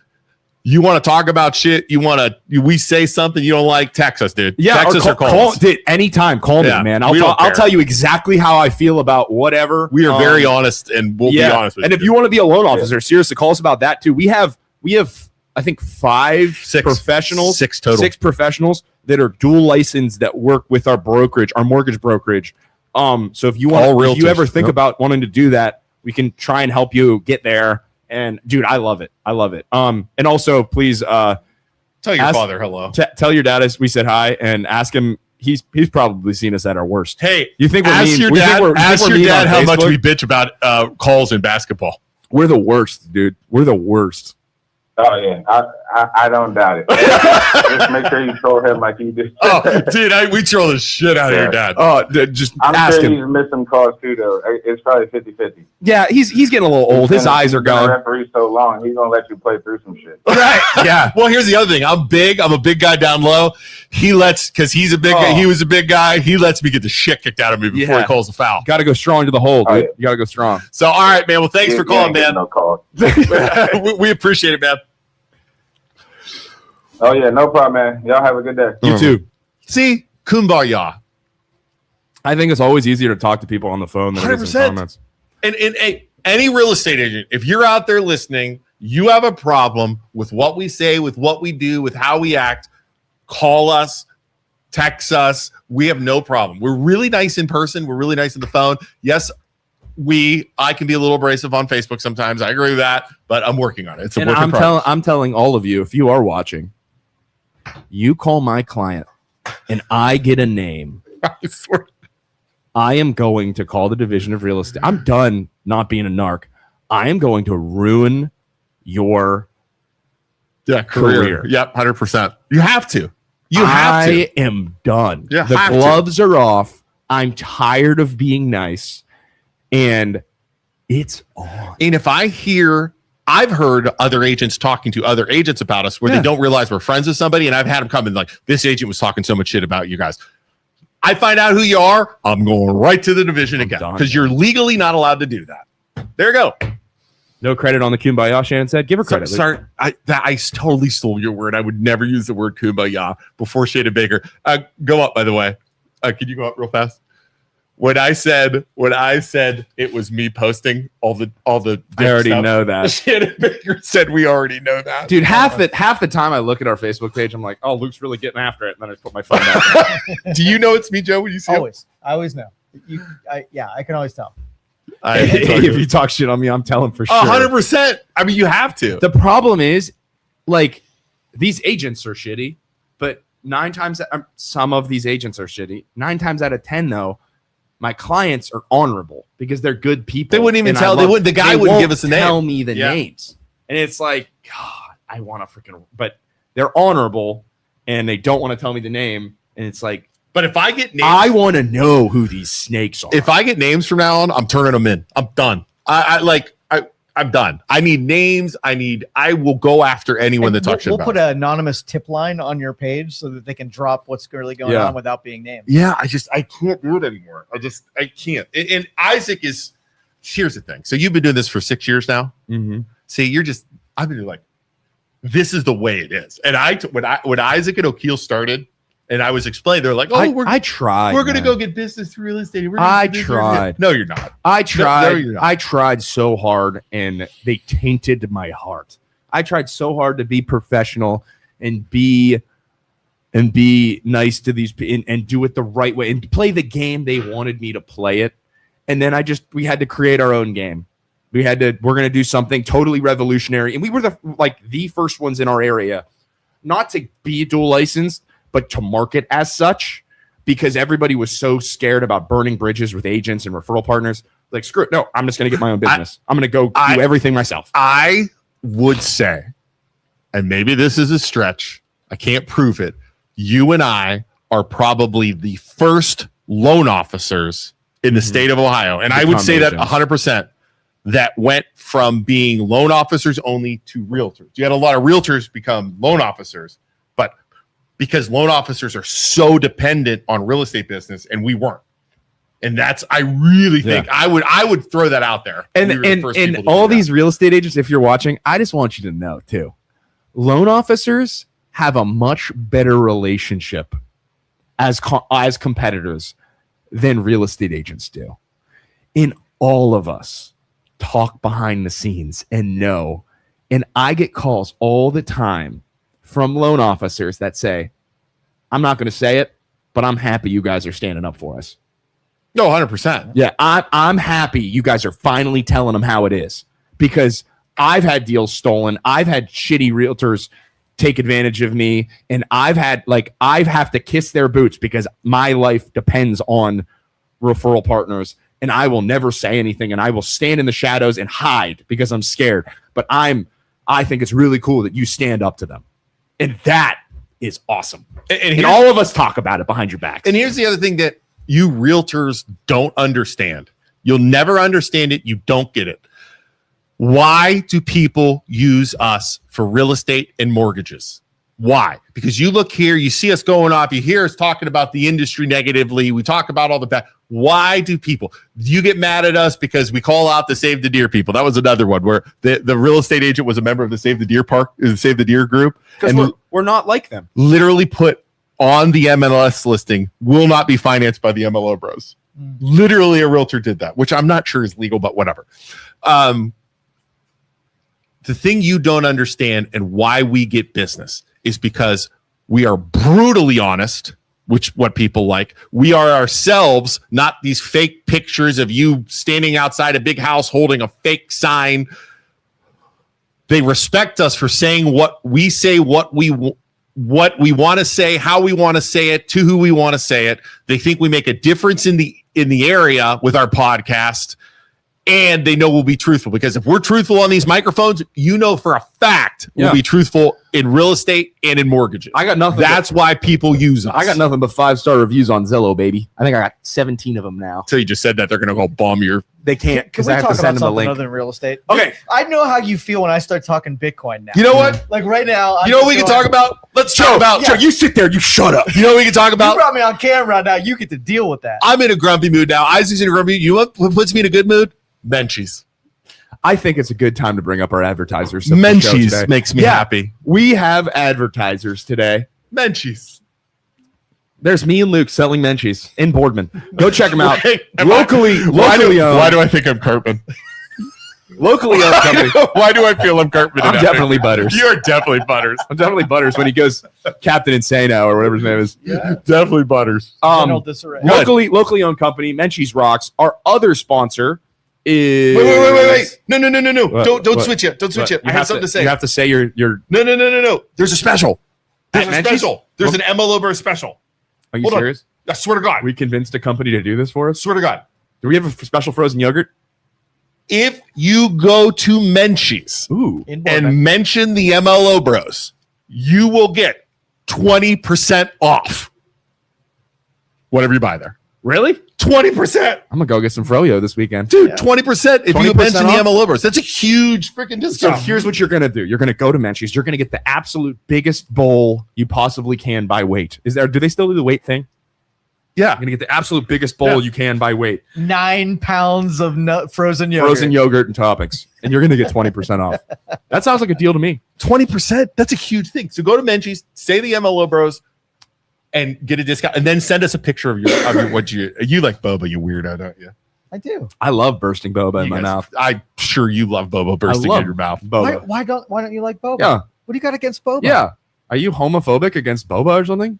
You want to talk about shit? We say something you don't like? Text us, dude. Yeah, text us or call us. Dude, anytime. Call Yeah, me, man. we don't I'll care. tell you exactly how I feel about whatever. We are very honest, and we'll be honest with you. And if you want to be a loan officer, seriously, call us about that too. We have I think six professionals, six total, 6 professionals that are dual licensed that work with our brokerage, our mortgage brokerage. So if you ever think about wanting to do that, we can try and help you get there. And dude, I love it. And also, please tell your father hello. Tell your dad we said hi, and ask him. He's probably seen us at our worst. Hey, you think we're ask mean? Your dad how much we bitch about calls in basketball. We're the worst, dude. We're the worst. Oh yeah, I don't doubt it. Just make sure you troll him like you just. Oh, dude, we troll the shit out of your dad. Oh, just I'm ask sure him. he's missed some calls too, though. It's probably 50-50. Yeah, he's getting a little old. His eyes are going. Referee so long, he's gonna let you play through some shit. Right? Yeah. Well, here's the other thing. I'm big. I'm a big guy down low. He lets because he's a big guy. He was a big guy. He lets me get the shit kicked out of me before he calls a foul. Got to go strong to the hole, dude. You got to go strong. So, all right, man. Well, thanks for calling, man. No call. we appreciate it, man. Oh yeah, no problem, man. Y'all have a good day. You too. See, kumbaya. I think it's always easier to talk to people on the phone than it is in 100%. comments. And any real estate agent, if you're out there listening, you have a problem with what we say, with what we do, with how we act, call us, text us. We have no problem. We're really nice in person. We're really nice on the phone. Yes, I can be a little abrasive on Facebook sometimes. I agree with that, but I'm working on it. It's a work in progress. I'm telling all of you, if you are watching, you call my client and I get a name. I am going to call the Division of Real Estate. I'm done not being a narc. I am going to ruin your career. Yep, 100%. You have to. I am done. You the gloves are off. I'm tired of being nice. And it's on. And if I've heard other agents talking to other agents about us where they don't realize we're friends with somebody. And I've had them come in like, this agent was talking so much shit about you guys. I find out who you are. I'm going right to the division again because you're legally not allowed to do that. There you go. No credit on the kumbaya, Shannon said. Give her credit. Sorry, I totally stole your word. I would never use the word kumbaya before Shada Baker. Go up, by the way. Can you go up real fast? When I said it was me posting all the I already know that. Shada Baker said we already know that. Dude, half the time I look at our Facebook page, I'm like, oh, Luke's really getting after it, and then I put my phone down. Do you know it's me, Joe? When you see always, I always know. I can always tell. If you talk shit on me, I'm telling for sure. 100%. I mean, you have to. The problem is, like, these agents are shitty, but some of these agents are shitty. 9 times out of 10, though, My clients are honorable because they're good people. They wouldn't even and tell. The guy wouldn't give us a name. Tell me the names, and it's like, God, I want to freaking. But they're honorable, and they don't want to tell me the name, and it's like. But if I get names, I want to know who these snakes are. If I get names from now on, I'm turning them in. I'm done. I'm done. I need names. I will go after anyone that talks about it. We'll put an anonymous tip line on your page so that they can drop what's really going on without being named. Yeah, I can't do it anymore. I can't. And Isaac is, here's the thing. So you've been doing this for 6 years now. Mm-hmm. See, I've been like, this is the way it is. And when Isaac and O'Keel started, and I was explaining, they're like, "Oh, I tried. We're gonna go get business through real estate." I tried. No, you're not. I tried. No, you're not. I tried so hard, and they tainted my heart. I tried so hard to be professional and be nice to these and do it the right way and play the game they wanted me to play it. And then we had to create our own game. We're gonna do something totally revolutionary, and we were the first ones in our area, not to be dual licensed, but to market as such, because everybody was so scared about burning bridges with agents and referral partners. Like, screw it. No, I'm just going to get my own business. I'm going to go do everything myself. I would say, and maybe this is a stretch, I can't prove it, you and I are probably the first loan officers in the state of Ohio. And I would say that 100%, that went from being loan officers only to realtors. You had a lot of realtors become loan officers, but because loan officers are so dependent on real estate business, and we weren't. And I really think I would throw that out there. And all these real estate agents, if you're watching, I just want you to know too, loan officers have a much better relationship as competitors than real estate agents do. And all of us talk behind the scenes and know, and I get calls all the time from loan officers that say, I'm not going to say it, but I'm happy you guys are standing up for us. No, 100%. Yeah, I'm happy you guys are finally telling them how it is, because I've had deals stolen. I've had shitty realtors take advantage of me, and I have to kiss their boots because my life depends on referral partners, and I will never say anything, and I will stand in the shadows and hide because I'm scared. But I think it's really cool that you stand up to them. And that is awesome. And all of us talk about it behind your backs. And here's the other thing that you realtors don't understand. You'll never understand it. You don't get it. Why do people use us for real estate and mortgages? Why? Because you look here, you see us going off, you hear us talking about the industry negatively. We talk about all the bad. Why do you get mad at us because we call out the Save the Deer people? That was another one where the real estate agent was a member of the Save the Deer group. Because we're not like them. Literally put on the MLS listing, will not be financed by the MLO bros. Literally a realtor did that, which I'm not sure is legal, but whatever. The thing you don't understand and why we get business is because we are brutally honest, which what people like. We are ourselves, not these fake pictures of you standing outside a big house holding a fake sign. They respect us for saying what we say, what we want to say, how we want to say it, to who we want to say it. They think we make a difference in the area with our podcast. And they know we'll be truthful, because if we're truthful on these microphones, you know for a fact we'll be truthful in real estate and in mortgages. I got nothing. That's why people use us. I got nothing but 5-star reviews on Zillow, baby. I think I got 17 of them now. So you just said that they're going to go bomb your. They can't, because I have to send them the link. Other than real estate. Okay, I know how you feel when I start talking Bitcoin now. You know what? Like right now. You know what we can talk about? Let's talk about. Joe, you sit there. You shut up. You know what we can talk about? You brought me on camera. Now you get to deal with that. I'm in a grumpy mood now. Isaac's in a grumpy mood. You know what puts me in a good mood? Menchies. I think it's a good time to bring up our advertisers. Menchies makes me happy. We have advertisers today. Menchies. There's me and Luke selling Menchies in Boardman. Go check them out. Locally owned. Why do I think I'm Cartman? Locally owned company. Why do I feel I'm Cartman? I'm definitely Butters. You're definitely Butters. I'm definitely Butters when he goes Captain Insano or whatever his name is. Yeah. Definitely Butters. Locally owned company, Menchies rocks. Our other sponsor is wait. No. Don't switch it. Don't switch it. I have something to say. You have to say your No. There's a special. There's a Menchies? special. There's an MLO special. Are you serious? I swear to God. We convinced a company to do this for us. Swear to God. Do we have a special frozen yogurt? If you go to Menchie's Ooh. In Bournemouth. and mention the MLO Bros, you will get 20% off whatever you buy there. Really? 20%. I'm gonna go get some froyo this weekend. Dude, 20% if you 20% mention the off? MLO Bros. That's a huge freaking So discount. here's what you're gonna do. You're gonna go to Menchie's. You're gonna get the absolute biggest bowl you possibly can by weight. Do they still do the weight thing? Yeah. You're gonna get the absolute biggest bowl you can by weight. 9 pounds of frozen yogurt. Frozen yogurt and toppings. And you're gonna get 20% off. That sounds like a deal to me. 20%. That's a huge thing. So go to Menchie's, say the MLO Bros, and get a discount, and then send us a picture of your what you like boba, you weirdo, don't you? I do. I love bursting boba in You my guys- mouth. I'm sure you love boba bursting love in your mouth. Boba. Why don't you like boba? Yeah. What do you got against boba? Yeah. Are you homophobic against boba or something?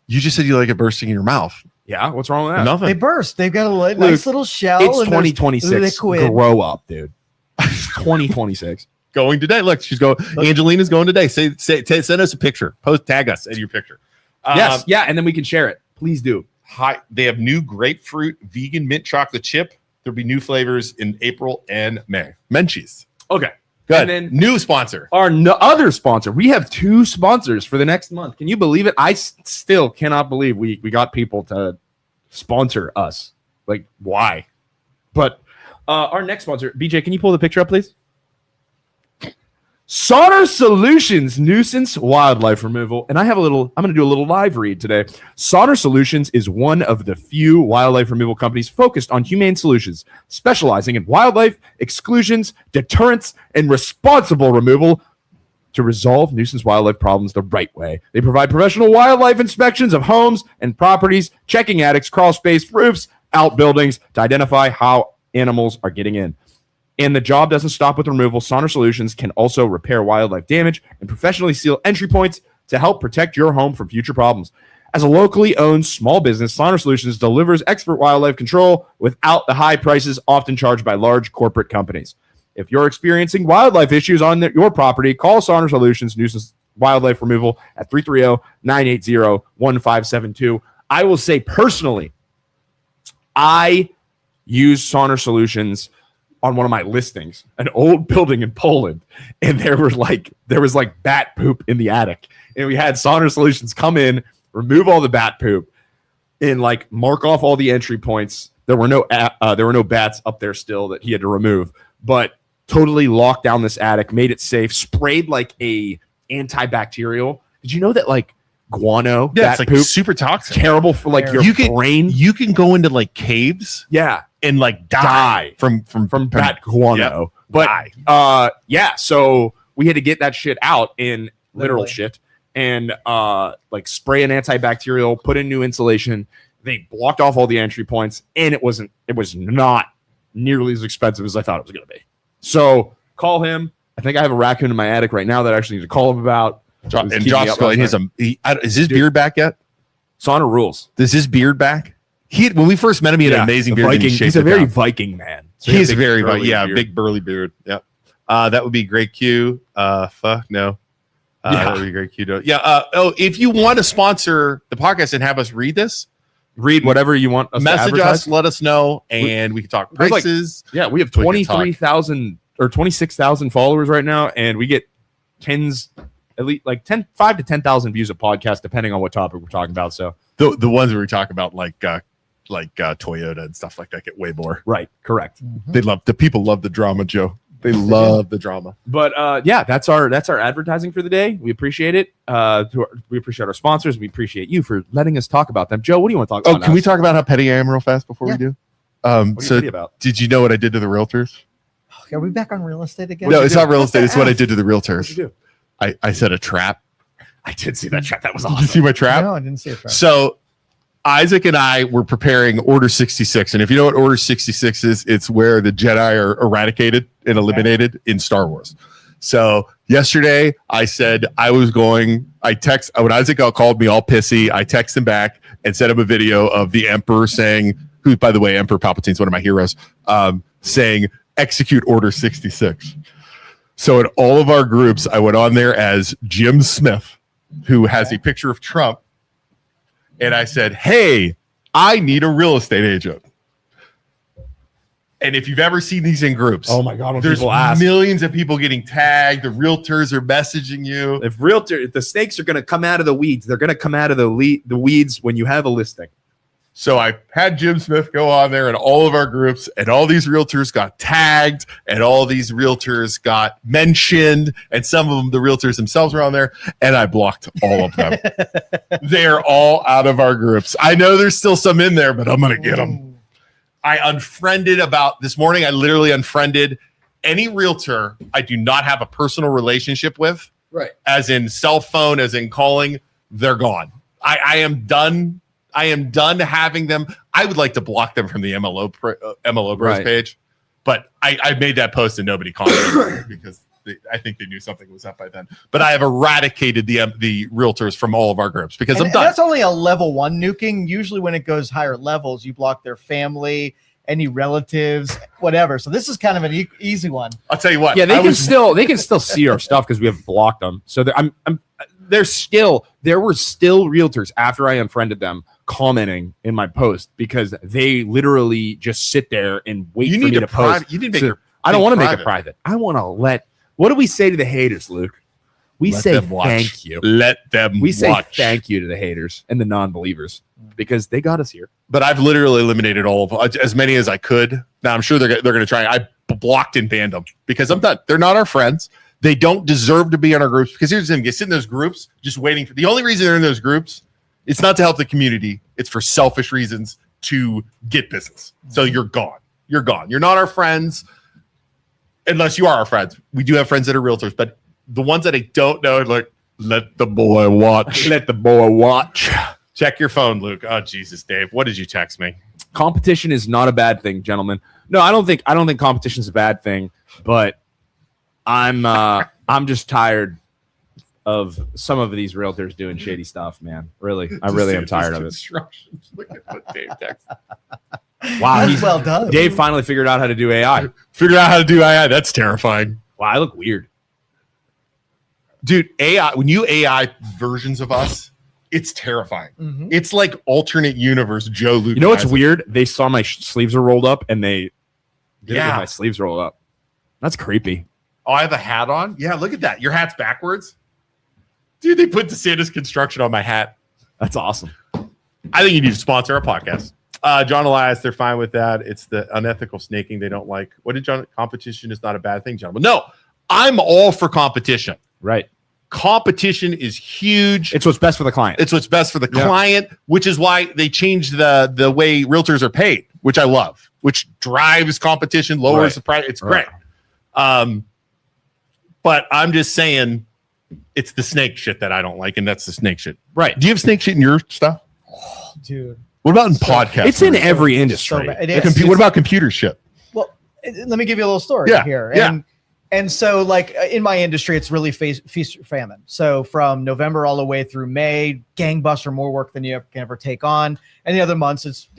You just said you like it bursting in your mouth. Yeah. What's wrong with that? They Nothing. burst. They've got a nice Luke, little shell. It's and there's 2026. liquid. Grow up, dude. 2026. Going today. Look, she's going. Angelina's going today. Send us a picture. Tag us in your picture. Yes. Yeah. And then we can share it. Please do. Hi. They have new grapefruit vegan mint chocolate chip. There'll be new flavors in April and May. Menchie's. Okay. Good. And then New sponsor. our other sponsor. We have 2 sponsors for the next month. Can you believe it? I still cannot believe we got people to sponsor us. Like, why? But our next sponsor, BJ, can you pull the picture up, please? Sauner Solutions nuisance wildlife removal. And I'm going to do a little live read today. Sauner Solutions is one of the few wildlife removal companies focused on humane solutions, specializing in wildlife exclusions, deterrence, and responsible removal to resolve nuisance wildlife problems the right way. They provide professional wildlife inspections of homes and properties, checking attics, crawl space, roofs, outbuildings to identify how animals are getting in. And the job doesn't stop with removal. Sauner Solutions can also repair wildlife damage and professionally seal entry points to help protect your home from future problems. As a locally owned small business, Sauner Solutions delivers expert wildlife control without the high prices often charged by large corporate companies. If you're experiencing wildlife issues on your property, call Sauner Solutions nuisance wildlife removal at 330-980-1572. I will say personally, I use Sauner Solutions on one of my listings, an old building in Poland, and there was like bat poop in the attic, and we had Sauner Solutions come in, remove all the bat poop, and like mark off all the entry points. There were no bats up there still that he had to remove, but totally locked down this attic, made it safe, sprayed like a antibacterial. Did you know that like guano, Yeah, bat it's like poop, super toxic. terrible for like your brain? You can go into like caves Yeah, and like die from bat guano. Die. But yeah, so we had to get that shit out in literal Literally. shit and like spray an antibacterial, put in new insulation. They blocked off all the entry points, and it was not nearly as expensive as I thought it was going to be. So call him. I think I have a raccoon in my attic right now that I actually need to call him about. And Josh's going. Is his beard back yet? Sauner rules. Is his beard back? When we first met him, he had an amazing the beard. and he Viking, shaved he's a it very down. Viking man. So He's big very burly yeah, beard. big burly beard. Yep. That would be great. Q. Fuck no. That would be great. Q. Yeah. If you want to sponsor the podcast and have us read this, Read whatever you want us to message advertise. us, let us know, and we can talk There's like- prices. Yeah, we have We can talk. 23,000 or 26,000 followers right now, and we get at least like 5 to 10,000 views a podcast, depending on what topic we're talking about. So, The ones where we talk about like Toyota and stuff like that get way more. right, correct. The people love the drama, Joe. They love the drama. But yeah, that's our advertising for the day. We appreciate it. We appreciate our sponsors. We appreciate you for letting us talk about them. Joe, what do you want to talk about? Can we talk about how petty I am real fast before we do? What are you So petty about? did you know what I did to the realtors? Are we back on real estate again? No, it's not real What's estate. the It's what I F? did to the What'd you realtors. do? I set a trap. I did see that trap. That was Did you awesome. see my trap? No, I didn't see it. So Isaac and I were preparing Order 66. And if you know what Order 66 is, it's where the Jedi are eradicated and eliminated in Star Wars. So yesterday I said when Isaac called me all pissy, I texted him back and sent him a video of the Emperor saying, who, by the way, Emperor Palpatine's one of my heroes, saying, execute Order 66. So in all of our groups, I went on there as Jim Smith, who has a picture of Trump. And I said, hey, I need a real estate agent. And if you've ever seen these in groups, Oh my God, when there's people ask. millions of people getting tagged. The realtors are messaging you. If the snakes are going to come out of the weeds, they're going to come out of the weeds when you have a listing. So I had Jim Smith go on there and all of our groups, and all these realtors got tagged, and all these realtors got mentioned, and some of them, the realtors themselves, were on there, and I blocked all of them. They're all out of our groups. I know there's still some in there, but I'm going to get them. I unfriended this morning. I literally unfriended any realtor I do not have a personal relationship with, Right. as in cell phone, as in calling. They're gone. I am done. I am done having them. I would like to block them from the MLO Bros Right. page, but I made that post and nobody commented because I think they knew something was up by then. But I have eradicated the realtors from all of our groups because I'm And done. that's only a level 1 nuking. Usually when it goes higher levels, you block their family, any relatives, whatever. So this is kind of an easy one. I'll tell you what. Yeah, they can still see our stuff because we have blocked them. So there were still realtors after I unfriended them commenting in my post because they literally just sit there and wait for me to post. You need to make your I don't want to make private. it private. I want to what do we say to the haters, Luke? We Let say them watch. thank you. Let them We say watch. thank you to the haters and the non-believers because they got us here. But I've literally eliminated as many as I could. Now I'm sure they're going to try. I blocked and banned them because I'm done. They're not our friends. They don't deserve to be in our groups because here's the thing: you sit in those groups just waiting for. The only reason they're in those groups, it's not to help the community. It's for selfish reasons to get business. So you're gone. You're gone. You're not our friends unless you are our friends. We do have friends that are realtors, but the ones that I don't know, like, let the boy watch. Let the boy watch. Check your phone, Luke. Oh, Jesus, Dave. What did you text me? Competition is not a bad thing, gentlemen. No, I don't think competition is a bad thing, but I'm just tired of some of these realtors doing shady stuff, man. Really. I really am tired of it. Look at what Dave texted. Wow, That's well done. Dave finally figured out how to do AI. Figure out how to do AI. That's terrifying. Wow, I look weird. Dude, AI, when you AI versions of us, it's terrifying. Mhm. It's like alternate universe Joe Luke. You know what's weird? They saw my sleeves are rolled up and they did it with Yeah. my sleeves rolled up. That's creepy. Oh, I have a hat on? Yeah, look at that. Your hat's backwards. Dude, they put DeSantis construction on my hat. That's awesome. I think you need to sponsor our podcast. John Elias, they're fine with that. It's the unethical snaking they don't like. What did John? Competition is not a bad thing, John. Well, no, I'm all for competition. Right. Competition is huge. It's what's best for the client. It's what's best for the Yeah. client, which is why they changed the way realtors are paid, which I love, which drives competition, lowers Right. the price. It's Right. great. But I'm just saying it's the snake shit that I don't like, and that's the snake shit. Right. Do you have snake shit in your stuff? Dude. What about in podcasts? It's in every So industry. bad. It is. What about computer shit? Well, let me give you a little story Yeah, here. yeah. And so, like, in my industry, it's really feast or famine. So from November all the way through May, gangbuster, more work than you can ever take on. And the other months, it's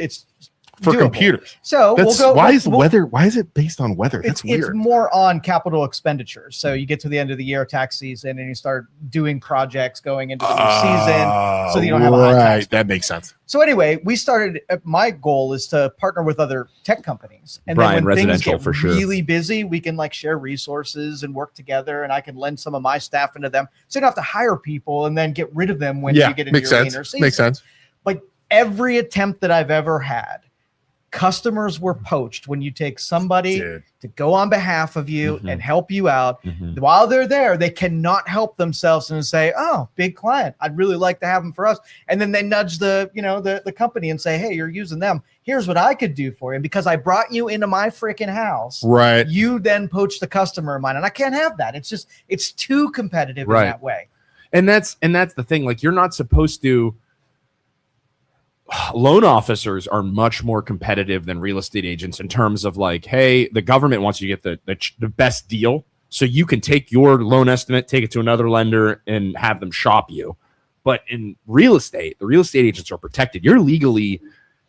For doable. computers. So That's we'll go. why is we'll- weather? Why is it based on weather? That's it's weird. more on capital expenditures. So you get to the end of the year, tax season, and you start doing projects going into the new season. So you don't have a high tax That makes sense. So anyway, we started. My goal is to partner with other tech companies, and Brian, then when things residential get for sure. really busy, we can like share resources and work together, and I can lend some of my staff into them, so you don't have to hire people and then get rid of them when Yeah, you get into makes your sense. leaner season. Makes sense. But every attempt that I've ever had, customers were poached when you take somebody Dude. to go on behalf of you Mhm. and help you out. Mhm. While they're there, they cannot help themselves and say, "Oh, big client, I'd really like to have them for us." And then they nudge the company and say, "Hey, you're using them. Here's what I could do for you because I brought you into my freaking house." Right. You then poach the customer of mine, and I can't have that. It's too competitive Right. in that way. And that's the thing. Like, you're not supposed to. Loan officers are much more competitive than real estate agents in terms of like, hey, the government wants you to get the best deal, so you can take your loan estimate, take it to another lender, and have them shop you. But in real estate, the real estate agents are protected. You're legally,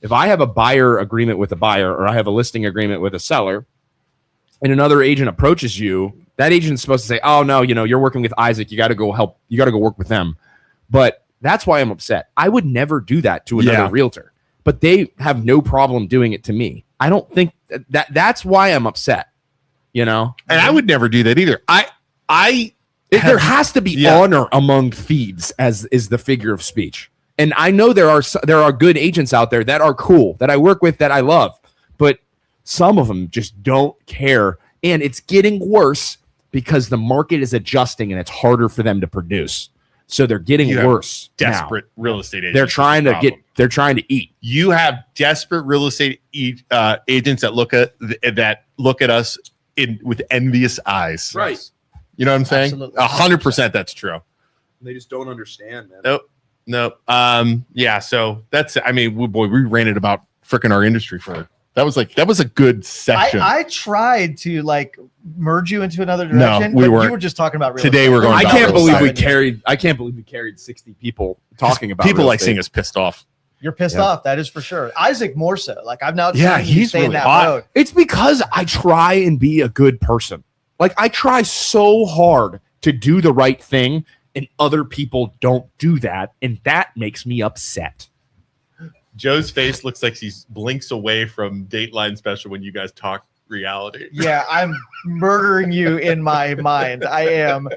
if I have a buyer agreement with a buyer or I have a listing agreement with a seller, and another agent approaches you, that agent's supposed to say, "Oh no, you're working with Isaac. You got to go help. You got to go work with them." But that's why I'm upset. I would never do that to another Yeah. realtor. but they have no problem doing it to me. I don't think that's why I'm upset, you know? And I would never do that either. There has to be honor among feeds, as is the figure of speech. And I know there are good agents out there that are cool, that I work with, that I love, but some of them just don't care. And it's getting worse because the market is adjusting and it's harder for them to produce. So they're getting worse. Desperate now. Real estate agents. They're trying to eat. You have desperate real estate agents that look at us with envious eyes. Right. You know what I'm saying? Absolutely. 100% that's true. They just don't understand, man. Nope. Yeah. So that's, I mean, we ranted about freaking our industry for that was a good section. I tried to like merge you into another direction. we but weren't. You were just talking about real Today estate. we're going I about can't real believe estate. I can't believe we carried 60 people talking about people real like estate. seeing us pissed off. You're pissed off. That is for sure. Isaac more so. Like I've not Yeah, seen you he's stay in really that hot. road. It's because I try and be a good person. Like I try so hard to do the right thing, and other people don't do that, and that makes me upset. Joe's face looks like he blinks away from Dateline Special when you guys talk reality. Yeah, I'm murdering you in my mind. I am.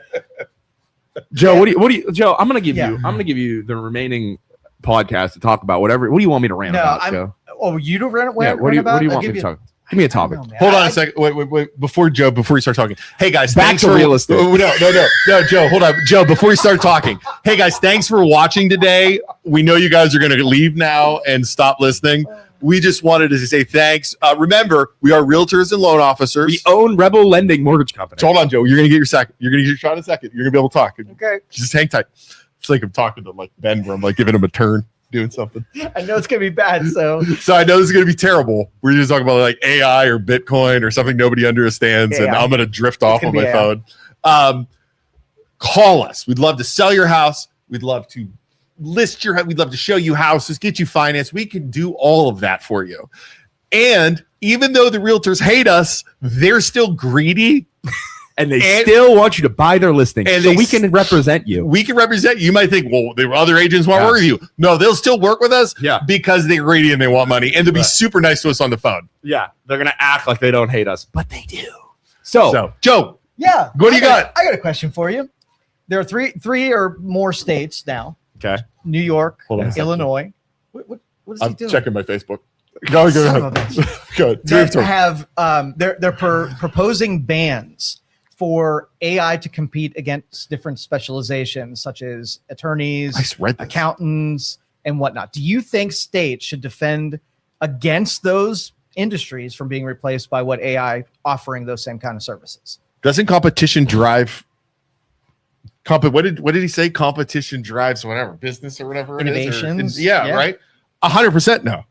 Joe, what do you Joe, I'm gonna give Yeah. you the remaining podcast to talk about whatever. What do you want me to rant about, Joe? Oh, you don't rant Yeah, what do you about? want me to talk? Give me a topic. Hold on a second. Wait. Before you start talking. Hey guys, Back thanks to for real estate. No, Joe, hold on. Joe, before you start talking. Hey guys, thanks for watching today. We know you guys are going to leave now and stop listening. We just wanted to say thanks. Remember, we are realtors and loan officers. We own Rebel Lending Mortgage Company. So hold on, Joe. You're going to get your second. You're going to get your shot in a second. You're going to be able to talk. Okay. Just hang tight. It's like I'm talking to like Ben, where I'm like giving him a turn, doing something. I know it's gonna be bad. So I know this is going to be terrible. We're just talking about like AI or Bitcoin or something nobody understands, and Yeah. I'm going to drift off gonna on be my phone. Call us. We'd love to sell your house. We'd love to list your. We'd love to show you houses, get you financed. We can do all of that for you. And even though the realtors hate us, they're still greedy. And they still want you to buy their listing, and so they we can represent you. We can represent you. You might think, well, the other agents won't Yeah. work with you. No, they'll still work with us because they're greedy and they want money. And they'll be super nice to us on the phone. Yeah, they're gonna act like they don't hate us, but they do. So Joe, yeah. What do you got? I got a question for you. There are three or more states now. okay, New York, Hold on a second. Illinois. What is he I'm doing? checking my Facebook. Go Son of a ahead. bitch. Go ahead. That have they're proposing bans for AI to compete against different specializations such as attorneys, I read this. accountants, and whatnot. Do you think states should defend against those industries from being replaced by what AI offering those same kind of services? Doesn't competition drive? What did he say? Competition drives whatever business or whatever it is, or- Innovations. yeah, Yeah. right. 100% no.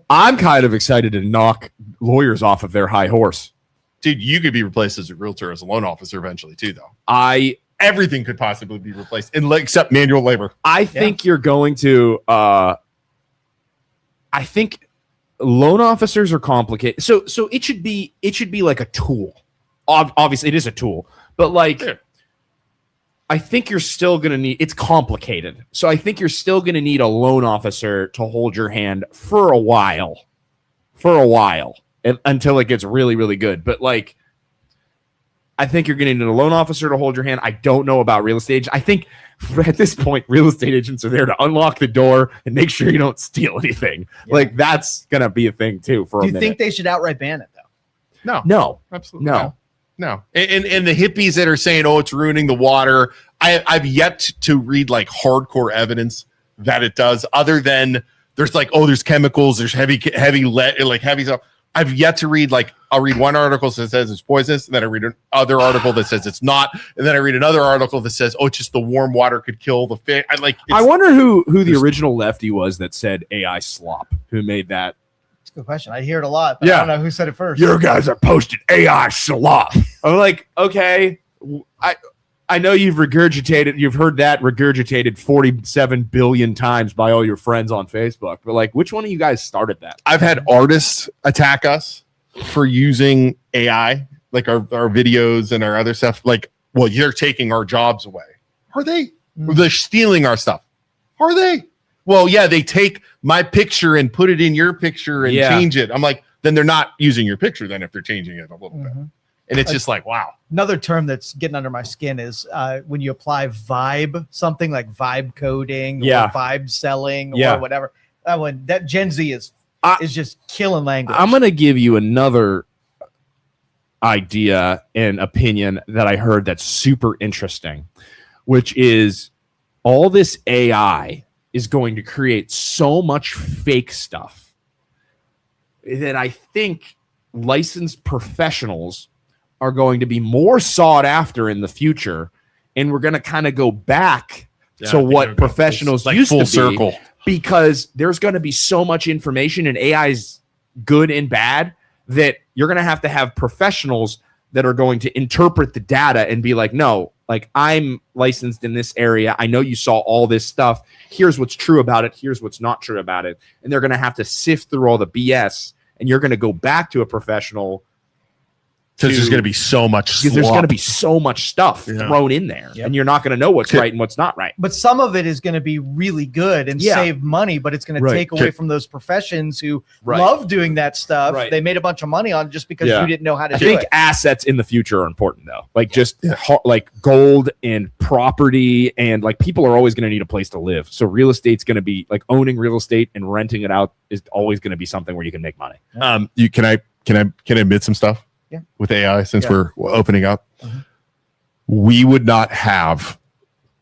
I'm kind of excited to knock lawyers off of their high horse. Dude, you could be replaced as a realtor, as a loan officer eventually too, though. Everything could possibly be replaced, except manual labor. I think you're going to. I think loan officers are complicated. So it should be like a tool. Obviously, it is a tool, but like. Yeah. I think you're still going to need, it's complicated. So I think you're still going to need a loan officer to hold your hand for a while, until it gets really, really good. But like, I think you're going to need a loan officer to hold your hand. I don't know about real estate. I think at this point, real estate agents are there to unlock the door and make sure you don't steal anything. Yeah. Like that's going to be a thing too for a Do you minute. think they should outright ban it though? No, Absolutely no. No. And the hippies that are saying, oh, it's ruining the water. I've yet to read like hardcore evidence that it does, other than there's like, oh, there's chemicals, there's heavy lead, like heavy stuff. I've yet to read, like, I'll read one article that says it's poisonous, and then I read another article that says it's not, and then I read another article that says, oh, it's just the warm water could kill the fish. I wonder who the original lefty was that said AI slop, who made that. It's a good question. I hear it a lot, but I don't know who said it first. Your guys are posting AI slop. I'm like, okay, I know you've heard that regurgitated 47 billion times by all your friends on Facebook, but like, which one of you guys started that? I've had artists attack us for using AI, like our videos and our other stuff. Like, well, you're taking our jobs away. Are they? They're stealing our stuff. Are they? well, yeah, they take my picture and put it in your picture and change it. I'm like, then they're not using your picture then if they're changing it a little bit. And it's just like, wow. Another term that's getting under my skin is when you apply vibe, something like vibe coding or vibe selling or whatever. That Gen Z is just killing language. I'm going to give you another idea and opinion that I heard that's super interesting, which is all this AI is going to create so much fake stuff that I think licensed professionals are going to be more sought after in the future, and we're going to kind of go back to what professionals used to be, circle, because there's going to be so much information, and AI's good and bad, that you're going to have professionals that are going to interpret the data and be like, no, like, I'm licensed in this area. I know you saw all this stuff. Here's what's true about it. Here's what's not true about it. And they're going to have to sift through all the BS, and you're going to go back to a professional. Because there's going to be so much because there's going to be so much stuff thrown in there, and you're not going to know what's right and what's not right. But some of it is going to be really good and save money, but it's going to take away from those professions who love doing that stuff. They made a bunch of money on it just because you didn't know how to do it. I think assets in the future are important, though. Like just like gold and property, and like people are always going to need a place to live. So real estate's going to be like owning real estate and renting it out is always going to be something where you can make money. Can I admit some stuff? With AI, since we're opening up, we would not have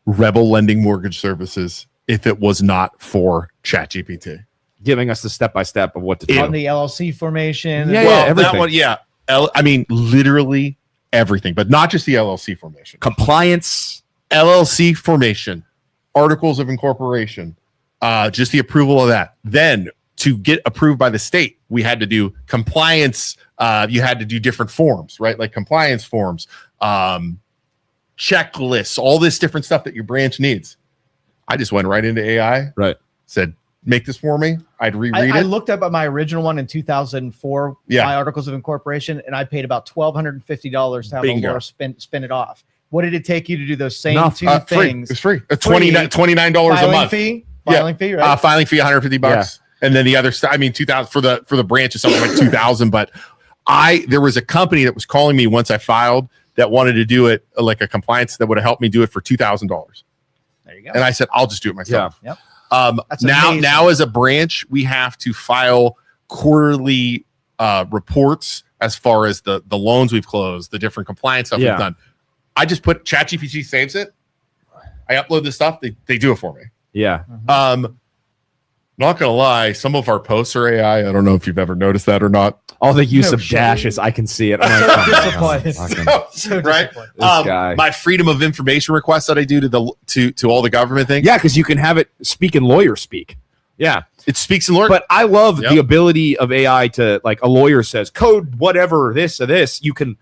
Rebel Lending Mortgage Services if it was not for ChatGPT giving us the step-by-step of what to do on the LLC formation. Everything. That one, I mean, literally everything, but not just the LLC formation, compliance, LLC formation, articles of incorporation, just the approval of that. Then to get approved by the state, we had to do compliance. You had to do different forms, right? Like compliance forms, checklists, all this different stuff that your branch needs. I just went right into AI, said, make this for me. I'd reread it. I looked up at my original one in 2004, my articles of incorporation, and I paid about $1,250 to have a lawyer spin it off. What did it take you to do those same two things? It's free. $29 a month. Filing fee, right? Filing fee, $150. Yeah. And then the other stuff, I mean, 2000 for the branch is something like 2000. But there was a company that was calling me once I filed that wanted to do it like a compliance that would have helped me do it for $2,000. There you go. And I said, I'll just do it myself. Yeah. Yep. Now as a branch, we have to file quarterly reports as far as the loans we've closed, the different compliance stuff we've done. I just put ChatGPT saves it. I upload this stuff. They do it for me. Yeah. Not gonna lie, some of our posts are AI. I don't know if you've ever noticed that or not. All the use of dashes, I can see it. I'm disappointed. So right? My freedom of information requests that I do to all the government things. Yeah, because you can have it speak in lawyer speak. Yeah, it speaks in lawyer. But I love the ability of AI to, like, a lawyer says code whatever this or this. You can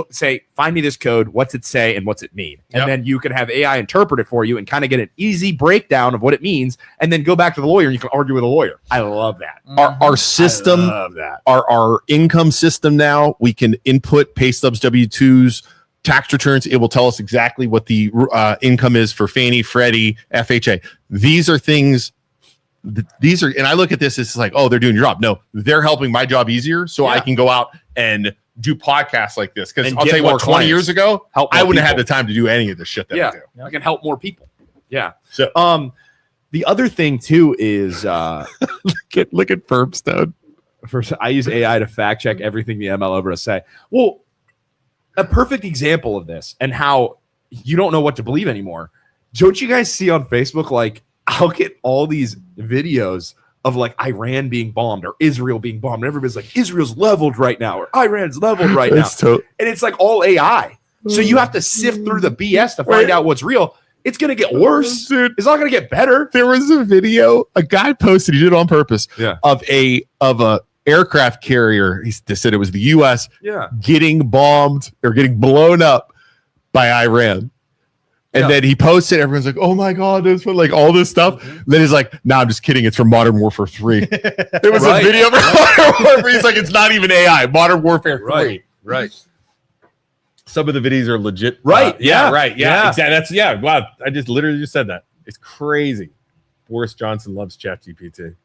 say, find me this code, what's it say and what's it mean, and then you can have AI interpret it for you and kind of get an easy breakdown of what it means, and then go back to the lawyer and you can argue with a lawyer. I love that. Our system, I love that. Our income system now, we can input pay stubs, W-2s, tax returns. It will tell us exactly what the income is for Fannie, Freddie, FHA. These are things. And I look at this, it's like, oh, they're doing your job. No, they're helping my job easier, so I can go out and do podcasts like this. Because I'll tell you what, 20 years ago, I wouldn't have had the time to do any of the shit that I do. I can help more people. Yeah. So, the other thing too is look at Firmstone. First, I use AI to fact check everything the MLO bros say. Well, a perfect example of this and how you don't know what to believe anymore. Don't you guys see on Facebook, like, I'll get all these videos of like Iran being bombed or Israel being bombed. And everybody's like, Israel's leveled right now, or Iran's leveled right now. And it's like all AI. So you have to sift through the BS to find out what's real. It's going to get worse. Dude, it's not going to get better. There was a video a guy posted, he did it on purpose, of a aircraft carrier. They said it was the US getting bombed or getting blown up by Iran. And then he posted, everyone's like, oh my God, there's like all this stuff. Then he's like, no, I'm just kidding. It's from Modern Warfare 3. It was a video from Modern Warfare. He's like, it's not even AI. Modern Warfare 3. Right. Some of the videos are legit. Right. Exactly. Wow. I just literally just said that. It's crazy. Boris Johnson loves ChatGPT.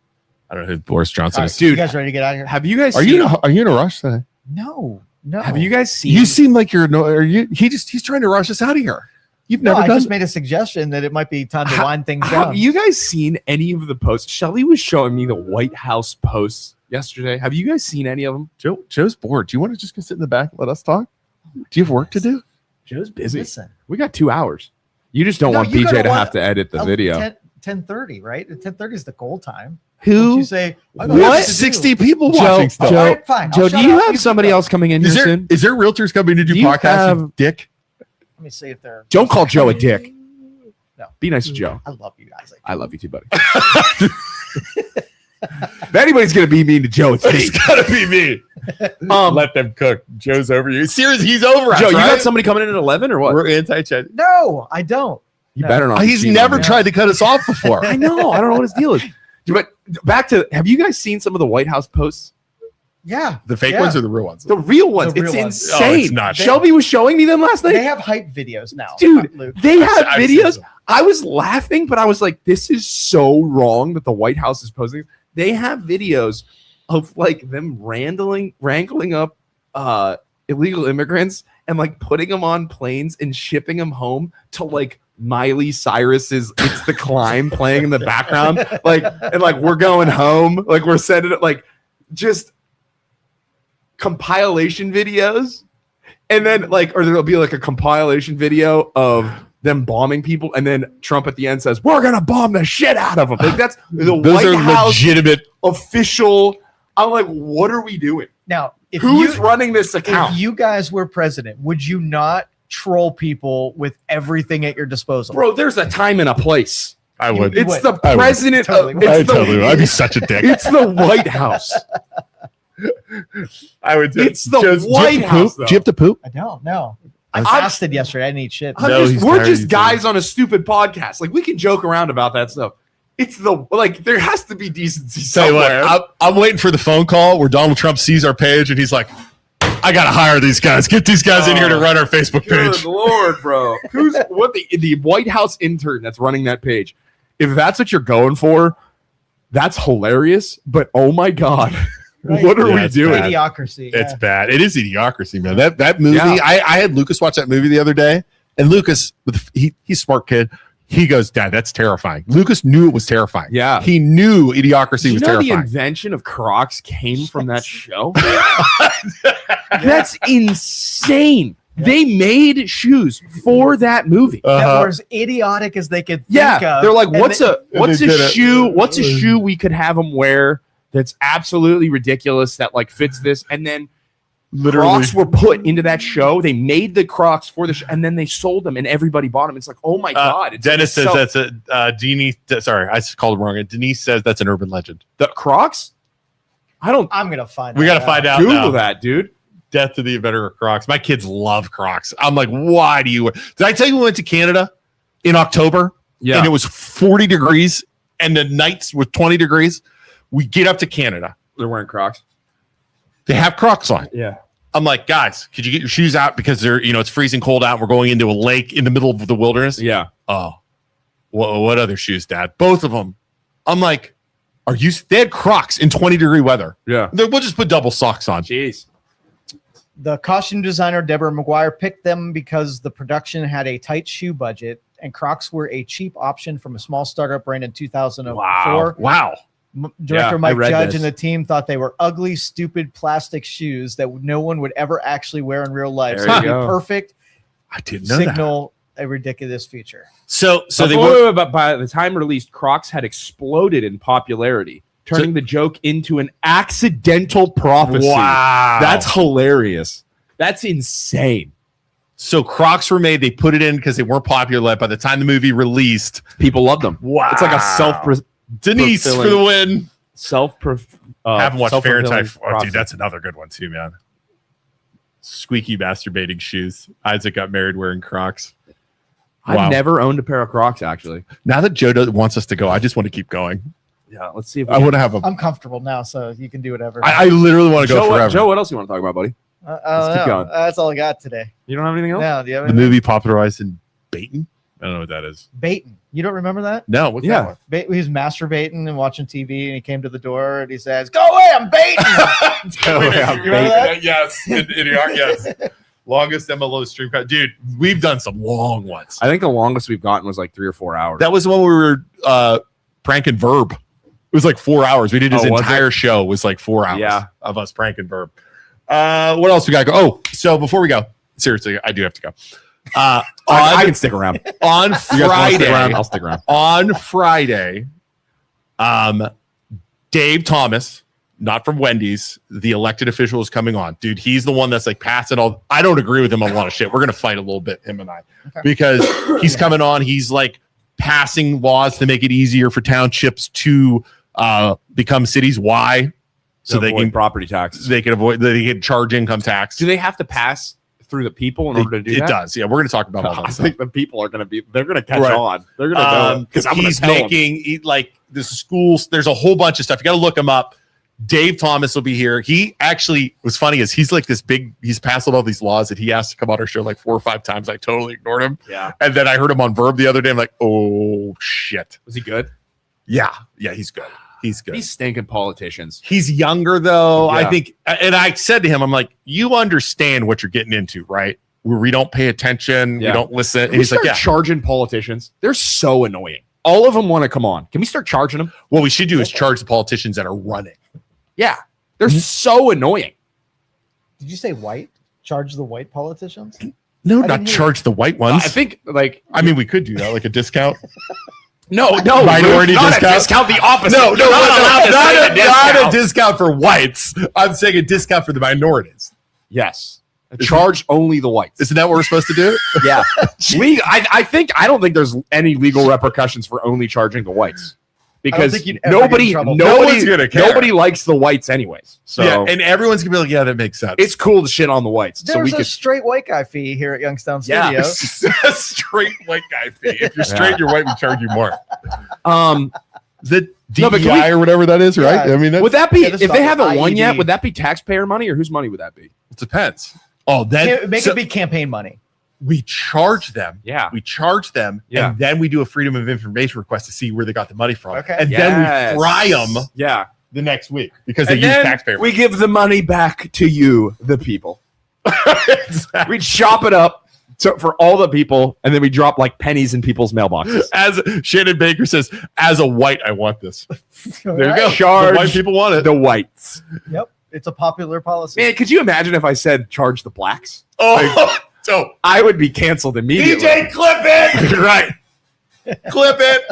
I don't know who Boris Johnson is. You Dude, guys ready to get out of here? have you guys Are seen, you in a rush today? No. have you guys seen You seem like you're no. Are you? He's trying to rush us out of here. You've No, never I done. just made a suggestion that it might be time to wind things have down. you guys seen any of the posts? Shelly was showing me the White House posts yesterday. Have you guys seen any of them? Joe's bored. Do you want to just go sit in the back and let us talk? Do you have work to do? Joe's busy. Listen, We got 2 hours. You just don't No, want you BJ gotta to want- have to edit the video. 10:30, right? 10:30 is the goal time. Who? Don't you say I got We have work to do. 60 people Joe, watching stuff. Joe, All right, fine. I'll Joe, do shut you up. have somebody go. else coming in here soon? Is there realtors coming to do Do you podcasts? have- you dick. Let me see if they're. Don't call Joe a dick. No. Be nice to Joe. I love you guys. I love you too, buddy. If anybody's gonna be mean to Joe, it's me. It's gotta be me. Let them cook. Joe's over you. Seriously, he's over us. Joe, you right? got somebody coming in at 11 or what? We're anti-chat. No, I don't. You No. better not. He's cheat never on me. tried to cut us off before. I know. I don't know what his deal is. But back to, have you guys seen some of the White House posts? Yeah, The fake Yeah. ones or the real ones? The real ones. The It's real ones. insane. Oh, it's not. Shelby was showing me them last night. they have hype videos now, Dude, Luke. They have I've seen videos. some. I was laughing, but I was like, this is so wrong that the White House is posting. They have videos of like them wrangling up illegal immigrants and like putting them on planes and shipping them home to like Miley Cyrus's "It's the Climb" playing in the background, like, and like we're going home, like we're sending it, like just compilation videos, and then like, or there'll be like a compilation video of them bombing people, and then Trump at the end says, "We're gonna bomb the shit out of them." Like that's the Those White are House legitimate. official. I'm like, what are we doing? Now, if Who's you running this account? if you guys were president, would you not troll people with everything at your disposal? Bro, there's a time and a place. I would. You It's would. the I would. president. Totally Of, would. it's, I'd the, totally would. I'd be such a dick. it's the White House. I would. It's the Joe's- White do you have to House, poop? though. Do you have to poop? I don't know. I I'm- fasted yesterday. I didn't eat shit. No, he's We're tired, just he's guys on a stupid podcast. Like we can joke around about that stuff. It's the like there has to be decency Tell you somewhere. what, I'm waiting for the phone call where Donald Trump sees our page and he's like, "I gotta hire these guys. Get these guys in here to run our Facebook Good page." Lord, bro. Who's what the White House intern that's running that page? If that's what you're going for, that's hilarious. But oh my God, Right. what are Yeah, we it's doing? bad. Idiocracy. It's yeah. bad. It is idiocracy, man. That movie. Yeah. I had Lucas watch that movie the other day, and Lucas, he's a smart kid. He goes, "Dad, that's terrifying." Lucas knew it was terrifying. Yeah. he knew Idiocracy Did you was know the terrifying. invention of Crocs came from that show? That's insane. They made shoes for that movie. That Uh-huh. were as idiotic as they could think Yeah, of. they're like, And what's they- a did it. shoe? What's a shoe we could have them wear that's absolutely ridiculous that like fits this? And then Literally. Crocs were put into that show. They made the Crocs for the show, and then they sold them, and everybody bought them. It's like, oh my God! It's Dennis like says that's a Denise. Sorry, I called him wrong. Denise says that's an urban legend. the Crocs. I don't I'm gonna find. We that got to find out. Google now. that, dude. Death to the inventor of Crocs. My kids love Crocs. I'm like, why do you? Did I tell you we went to Canada in October? Yeah, And it was 40 degrees, and the nights were 20 degrees. We get up to Canada. they're wearing Crocs. They have Crocs on. Yeah, I'm like, guys, could you get your shoes out because they're, it's freezing cold out. And we're going into a lake in the middle of the wilderness. yeah. Oh, what other shoes, Dad? Both of them. I'm like, are you? They had Crocs in 20-degree weather. Yeah. We'll just put double socks on. Jeez. The costume designer Deborah McGuire picked them because the production had a tight shoe budget, and Crocs were a cheap option from a small startup brand in 2004. Wow. Director I Mike read Judge this. and the team thought they were ugly, stupid plastic shoes that no one would ever actually wear in real life. There So you it'd be go. perfect I didn't know that. signal a ridiculous future. So they Wait, were. wait, wait, but by the time released, Crocs had exploded in popularity, turning the joke into an accidental prophecy. Wow. That's hilarious. That's insane. So Crocs were made. They put it in because they weren't popular. By the time the movie released, People love them. wow. It's like a Denise for the win. haven't Haven't watched Fahrenheit. Oh, dude, that's another good one too, man. Squeaky masturbating shoes. Isaac got married wearing Crocs. Wow. I've never owned a pair of Crocs, actually. Now that Joe wants us to go, I just want to keep going. Yeah, let's see if I want to have a. I'm comfortable now, so you can do whatever. I literally want to go Joe, forever. Joe, what else you want to talk about, buddy? I don't let's keep know. going. That's all I got today. You don't have anything else? No, do you have The anything? movie popularized in Baton. I don't know what that is. Baiting. You don't remember that? No, what's Yeah. that one? He was masturbating and watching TV, and he came to the door and he says, "Go away, I'm baiting." Oh, yeah, You remember that? Yes, yes. Longest MLO stream. Dude, we've done some long ones. I think the longest we've gotten was like 3 or 4 hours. That was when we were pranking Verb. It was like 4 hours. We did his Oh, was entire show was like 4 hours Yeah. of us pranking Verb. What else we got to go? Oh, so before we go, seriously, I do have to go. I can stick around. On You guys wanna Friday, stick around? I'll stick around. on Friday, Dave Thomas, not from Wendy's, the elected official, is coming on. Dude, he's the one that's like passing all. I don't agree with him on a lot of shit. We're gonna fight a little bit, him and I, because he's coming on. He's like passing laws to make it easier for townships to become cities. Why? So they can property taxes. they can avoid. They can charge income tax. Do they have to pass through the people in order to do It that? does. Yeah, we're gonna talk about all that I stuff. think the people are going to be. They're going to catch Right. on. They're going to know because I'm going he's to tell them. making like the schools. There's a whole bunch of stuff. You got to look him up. Dave Thomas will be here. He actually was funny is he's like this big. He's passed all these laws that he asked to come on our show like 4 or 5 times. I totally ignored him. Yeah. And then I heard him on Verb the other day. I'm like, oh shit. Was he good? Yeah, he's good. He's good. These stinking politicians. He's younger though. I Yeah. think, and I said to him, I'm like, you understand what you're getting into, right? Where we don't pay attention, Yeah. we don't listen. And Can we he's like, start yeah. charging politicians? They're so annoying. All of them want to come on. Can we start charging them? What we should do is charge the politicians that are running. Yeah. They're so annoying. Did you say white? Charge the white politicians? No, I not didn't hear- charge the white ones. I think like I mean, we could do that, like a discount. no, Minority not discount? A discount. The opposite. No, You're not allowed to say a discount. not a discount for whites. I'm saying a discount for the minorities. Yes. Charge only the whites. Isn't that what we're supposed to do? Yeah. I don't think there's any legal repercussions for only charging the whites. Because think you'd ever get in trouble. No one's gonna care. nobody likes the whites anyways. So Yeah, and everyone's gonna be like, yeah, that makes sense. it's cool to shit on the whites. So There's we a could straight white guy fee here at Youngstown Yeah. Studio. a straight white guy fee. If you're straight, you're white, we charge you more. The No, but can DEI or whatever that is, right? Yeah. I mean, that's, would that be Yeah, this if is they about haven't won yet, IED. would that be taxpayer money or whose money would that be? it depends. Oh, then Make so it be campaign money. we charge them. Yeah. We charge them, Yeah. and then we do a freedom of information request to see where they got the money from. Okay. And Yes. then we fry them Yeah. the next week because they And use then taxpayer we give the money back to you, the people. Exactly. We chop it up for all the people, and then we drop like pennies in people's mailboxes. As Shannon Baker says, as a white, I want this. There you go. Charge The white people want it. the whites. Yep. It's a popular policy. Man, could you imagine if I said charge the blacks? Oh, so I would be canceled immediately. DJ, clip it. right. Clip it.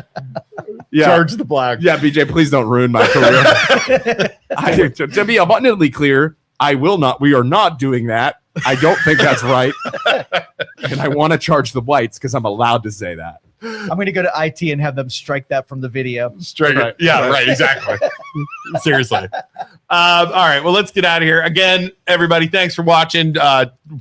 Yeah. Charge the black. Yeah, BJ, please don't ruin my career. To be abundantly clear, we are not doing that. I don't think that's right. And I want to charge the whites because I'm allowed to say that. I'm going to go to IT and have them strike that from the video. Straight. Right. Yeah, right. Exactly. Seriously. All right. Well, let's get out of here. Again, everybody, thanks for watching.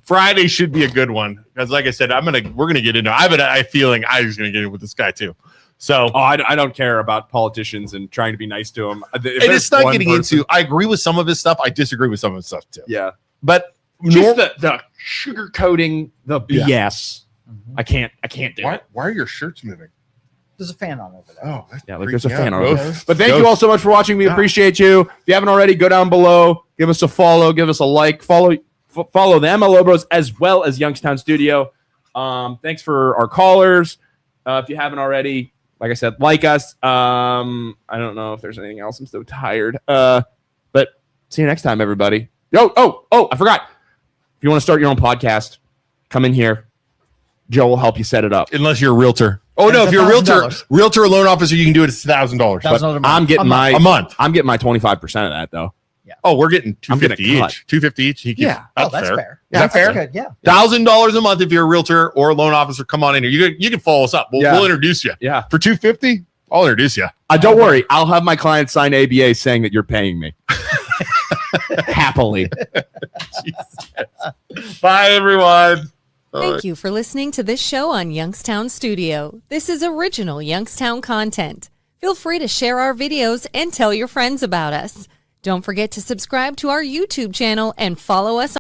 Friday should be a good one because, like I said, we're gonna get into. I have a feeling I was gonna get in with this guy too. So, Oh, I don't care about politicians and trying to be nice to them. and it's not getting into. I agree with some of his stuff. I disagree with some of his stuff too. Yeah. But Just the sugarcoating the BS. I can't do it. why are your shirts moving? There's a fan on over there. Oh, Yeah, like there's a fan on Both. it. But thank you all so much for watching. We appreciate you. If you haven't already, go down below, give us a follow, give us a like, follow the MLO Bros as well as Youngstown Studio. Thanks for our callers. If you haven't already, like I said, like us. I don't know if there's anything else. I'm so tired. But see you next time, everybody. I forgot. If you want to start your own podcast, come in here. Joe will help you set it up. Unless you're a realtor. Oh And no, it's if you're a $1,000. realtor or loan officer, you can do it at $1,000. That's But another I'm getting my a month. I'm getting my 25% of that though. Oh, we're getting I'm getting $250 a cut. each. $250 each. He Yeah. Oh, that's fair. Is that fair? Good. Yeah. $1,000 a month if you're a realtor or a loan officer. Come on in here. You can follow us up. We'll introduce you Yeah. for $250. I'll introduce you. Don't worry. I'll have my client sign ABA saying that you're paying me. Happily. Bye, everyone. Thank you for listening to this show on Youngstown Studio. This is original Youngstown content. Feel free to share our videos and tell your friends about us. Don't forget to subscribe to our YouTube channel and follow us